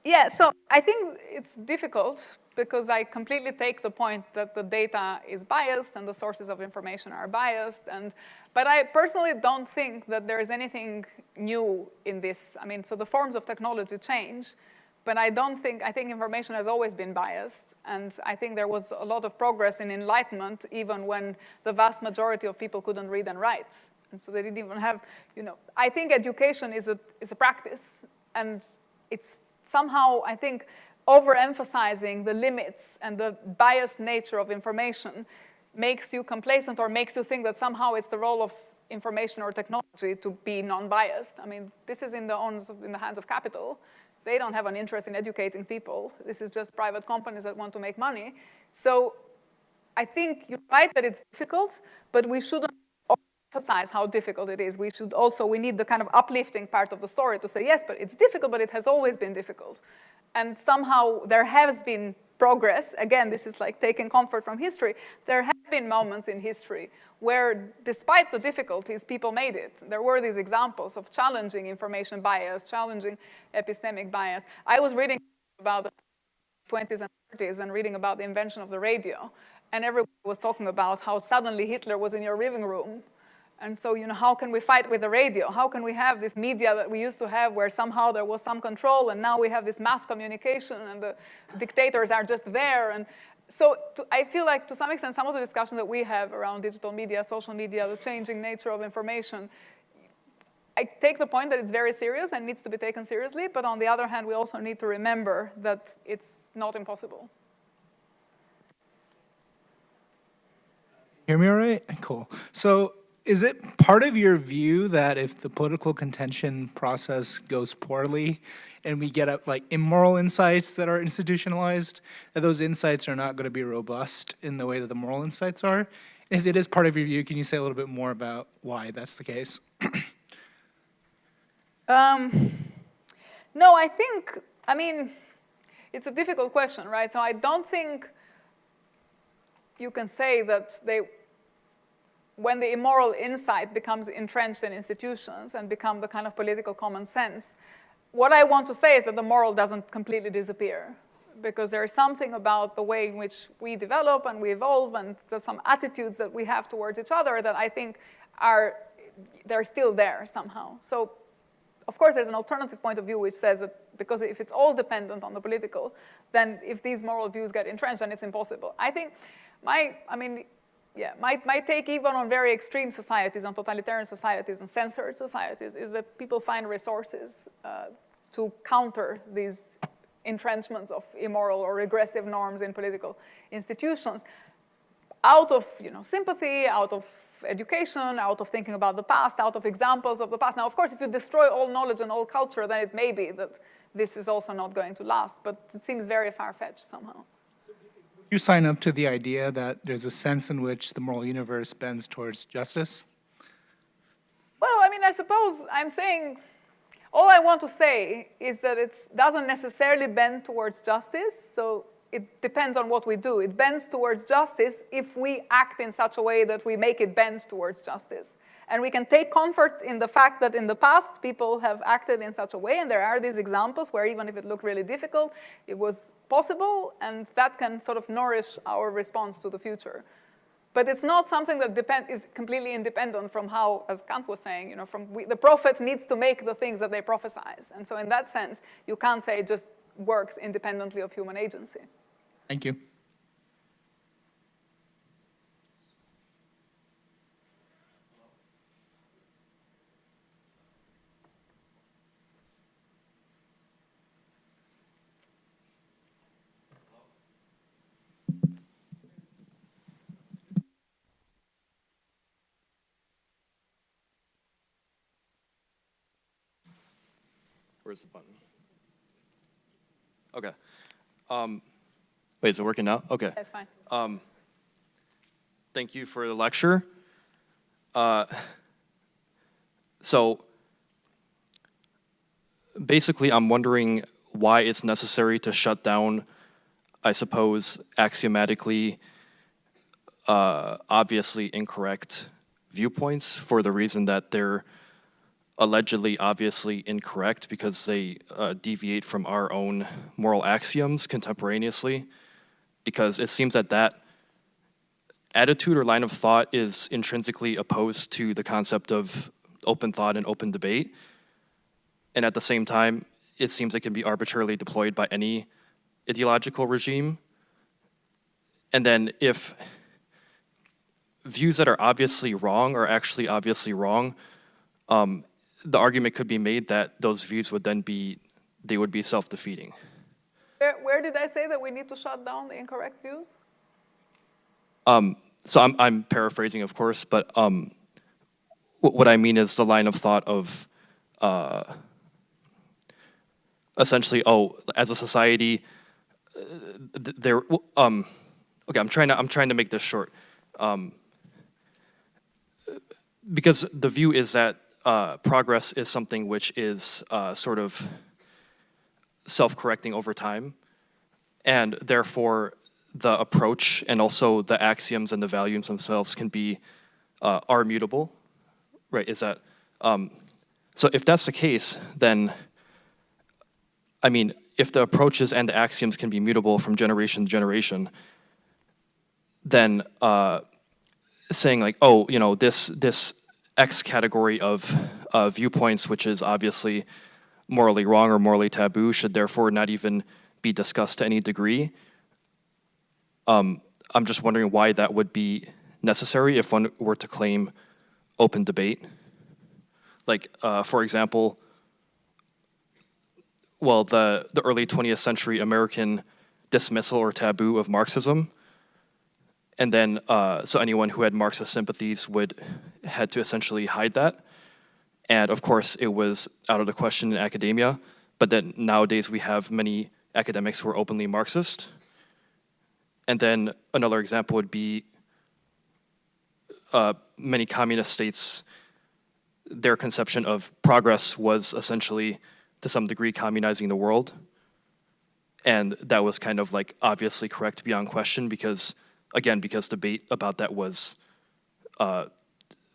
Yeah, so I think it's difficult because I completely take the point that the data is biased and the sources of information are biased. But I personally don't think that there is anything new in this. I mean, so the forms of technology change, but I think information has always been biased. And I think there was a lot of progress in enlightenment, even when the vast majority of people couldn't read and write. And so they didn't even have, I think education is a practice. And it's somehow, I think, overemphasizing the limits and the biased nature of information makes you complacent or makes you think that somehow it's the role of information or technology to be non-biased. I mean, this is in the hands of capital. They don't have an interest in educating people. This is just private companies that want to make money. So I think you're right that it's difficult, but we shouldn't emphasize how difficult it is. We need the kind of uplifting part of the story to say, yes, but it's difficult, but it has always been difficult. And somehow there has been progress. Again, this is like taking comfort from history. There have been moments in history where, despite the difficulties, people made it. There were these examples of challenging information bias, challenging epistemic bias. I was reading about the 20s and 30s and reading about the invention of the radio. And everyone was talking about how suddenly Hitler was in your living room. And so, how can we fight with the radio? How can we have this media that we used to have where somehow there was some control, and now we have this mass communication and the dictators are just there? And so I feel like, to some extent, some of the discussion that we have around digital media, social media, the changing nature of information, I take the point that it's very serious and needs to be taken seriously, but on the other hand, we also need to remember that it's not impossible. Hear me all right? Cool. So is it part of your view that if the political contention process goes poorly and we get up like immoral insights that are institutionalized, that those insights are not going to be robust in the way that the moral insights are? If it is part of your view, can you say a little bit more about why that's the case? No, I mean, it's a difficult question, right? So I don't think you can say that when the immoral insight becomes entrenched in institutions and become the kind of political common sense, what I want to say is that the moral doesn't completely disappear, because there is something about the way in which we develop and we evolve, and there's some attitudes that we have towards each other that I think they're still there somehow. So, of course, there's an alternative point of view which says that because if it's all dependent on the political, then if these moral views get entrenched, then it's impossible. I think my take even on very extreme societies, on totalitarian societies and censored societies, is that people find resources to counter these entrenchments of immoral or regressive norms in political institutions out of sympathy, out of education, out of thinking about the past, out of examples of the past. Now, of course, if you destroy all knowledge and all culture, then it may be that this is also not going to last, but it seems very far-fetched somehow. You sign up to the idea that there's a sense in which the moral universe bends towards justice? Well, I mean, I suppose I'm saying, all I want to say is that it doesn't necessarily bend towards justice, so it depends on what we do. It bends towards justice if we act in such a way that we make it bend towards justice. And we can take comfort in the fact that in the past, people have acted in such a way, and there are these examples where even if it looked really difficult, it was possible, and that can sort of nourish our response to the future. But it's not something that is completely independent from how, as Kant was saying, the prophet needs to make the things that they prophesize. And so in that sense, you can't say it just works independently of human agency. Thank you. Where's the button? Okay. Wait, is it working now? Okay. That's fine. Thank you for the lecture. So basically, I'm wondering why it's necessary to shut down, I suppose, axiomatically, obviously incorrect viewpoints for the reason that they're allegedly obviously incorrect because they deviate from our own moral axioms contemporaneously. because it seems that that attitude or line of thought is intrinsically opposed to the concept of open thought and open debate. And at the same time, it seems it can be arbitrarily deployed by any ideological regime. And then if views that are obviously wrong are actually obviously wrong, the argument could be made that those views would then be, they would be self-defeating. Where did I say that we need to shut down the incorrect views? So I'm paraphrasing, of course, but what I mean is the line of thought of essentially, as a society, okay, I'm trying to make this short, because the view is that progress is something which is sort of self-correcting over time, and therefore the approach and also the axioms and the values themselves can be are mutable, right? Is that so? If that's the case, then I mean, if the approaches and the axioms can be mutable from generation to generation, then saying like, oh, you know, this X category of viewpoints, which is obviously morally wrong or morally taboo, should therefore not even be discussed to any degree. I'm just wondering why that would be necessary if one were to claim open debate. Like, for example, well, the early 20th century American dismissal or taboo of Marxism, and then so anyone who had Marxist sympathies had to essentially hide that. And of course, it was out of the question in academia, but then nowadays we have many academics who are openly Marxist. And then another example would be many communist states, their conception of progress was essentially, to some degree, communizing the world. And that was kind of like obviously correct beyond question because, again, because debate about that was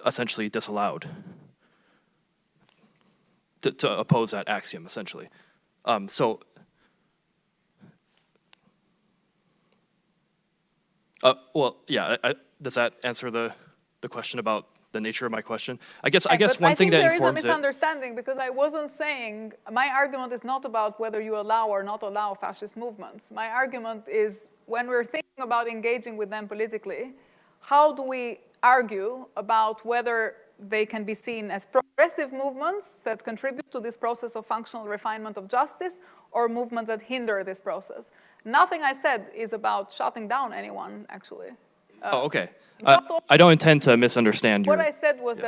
essentially disallowed to oppose that axiom, essentially. Well, yeah, does that answer the question about the nature of my question? I guess one thing that informs it. I think there is a misunderstanding because I wasn't saying, my argument is not about whether you allow or not allow fascist movements. My argument is when we're thinking about engaging with them politically, how do we argue about whether they can be seen as progressive movements that contribute to this process of functional refinement of justice or movements that hinder this process? Nothing I said is about shutting down anyone, actually. Okay. I don't intend to misunderstand you. What I said was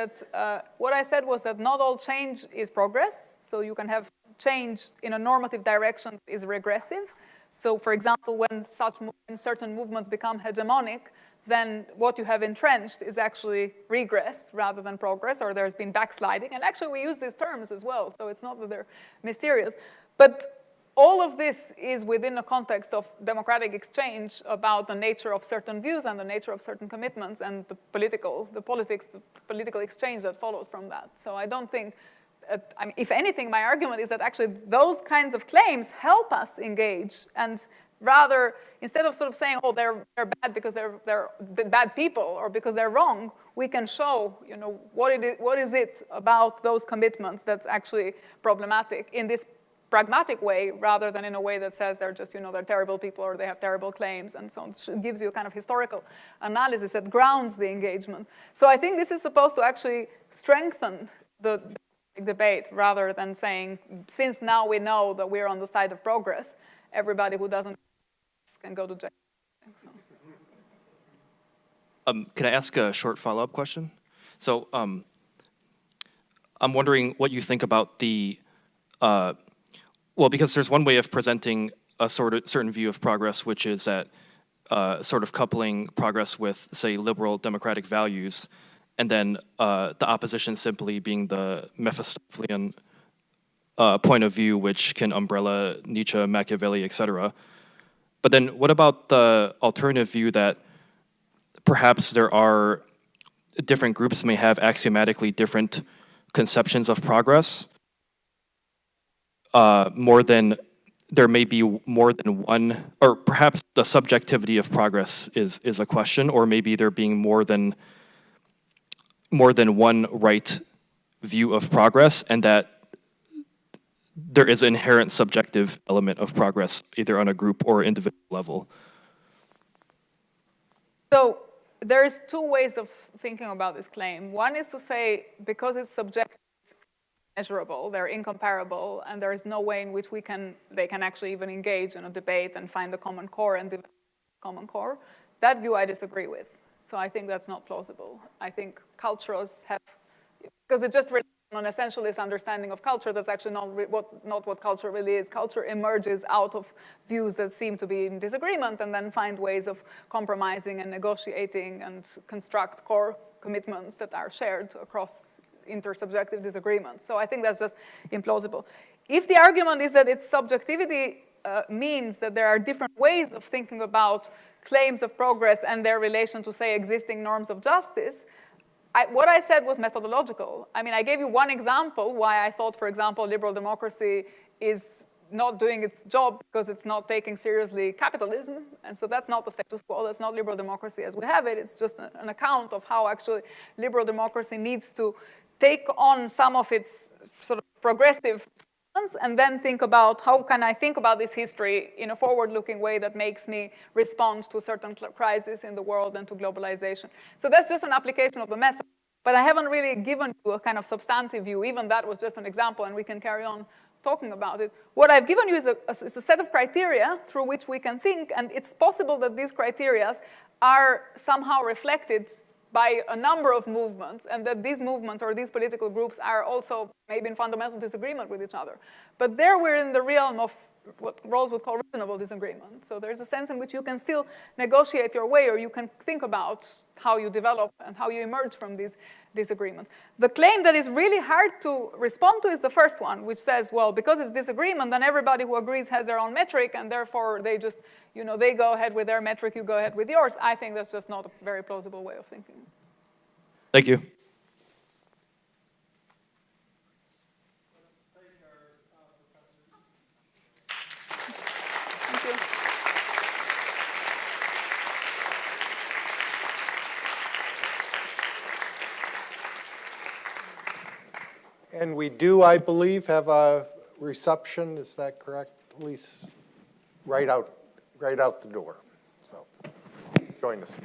that not all change is progress. So you can have change in a normative direction is regressive. So for example, when certain movements become hegemonic, then what you have entrenched is actually regress rather than progress, or there's been backsliding. And actually we use these terms as well, so it's not that they're mysterious. But all of this is within the context of democratic exchange about the nature of certain views and the nature of certain commitments and the political exchange that follows from that. So I don't think, I mean, if anything, my argument is that actually those kinds of claims help us engage, and rather, instead of sort of saying, oh, they're bad because they're bad people or because they're wrong, we can show, you know, what is it about those commitments that's actually problematic in this pragmatic way rather than in a way that says they're just, you know, they're terrible people or they have terrible claims and so on. It gives you a kind of historical analysis that grounds the engagement. So I think this is supposed to actually strengthen the debate rather than saying, since now we know that we're on the side of progress, everybody who doesn't can go to jail. Can I ask a short follow-up question? So I'm wondering what you think about the, well, because there's one way of presenting a sort of certain view of progress, which is that sort of coupling progress with, say, liberal democratic values, and then the opposition simply being the Mephistophelian point of view, which can umbrella Nietzsche, Machiavelli, etc. But then what about the alternative view that perhaps there are different groups may have axiomatically different conceptions of progress more than there may be more than one, or perhaps the subjectivity of progress is a question, or maybe there being more than one right view of progress, and that there is an inherent subjective element of progress, either on a group or individual level. So there's two ways of thinking about this claim. One is to say, because it's subjective, it's measurable, they're incomparable, and there is no way in which they can actually even engage in a debate and find a common core and develop a common core. That view I disagree with. So I think that's not plausible. I think cultures have, because it just relies on an essentialist understanding of culture that's actually not what culture really is. Culture emerges out of views that seem to be in disagreement and then find ways of compromising and negotiating and construct core commitments that are shared across intersubjective disagreements. So I think that's just implausible. If the argument is that its subjectivity means that there are different ways of thinking about claims of progress and their relation to, say, existing norms of justice, what I said was methodological. I mean, I gave you one example why I thought, for example, liberal democracy is not doing its job because it's not taking seriously capitalism. And so that's not the status quo. That's not liberal democracy as we have it. It's just an account of how actually liberal democracy needs to take on some of its sort of progressive and then think about how can I think about this history in a forward-looking way that makes me respond to certain crises in the world and to globalization. So that's just an application of the method. But I haven't really given you a kind of substantive view. Even that was just an example, and we can carry on talking about it. What I've given you is a set of criteria through which we can think, and it's possible that these criteria are somehow reflected by a number of movements, and that these movements or these political groups are also maybe in fundamental disagreement with each other. But there we're in the realm of what Rawls would call reasonable disagreement. So there's a sense in which you can still negotiate your way, or you can think about how you develop and how you emerge from these disagreements. The claim that is really hard to respond to is the first one, which says, well, because it's disagreement, then everybody who agrees has their own metric, and therefore they just, they go ahead with their metric, you go ahead with yours. I think that's just not a very plausible way of thinking. Thank you. Thank you. And we do, I believe, have a reception, is that correct, Elise? Right out the door, so join us.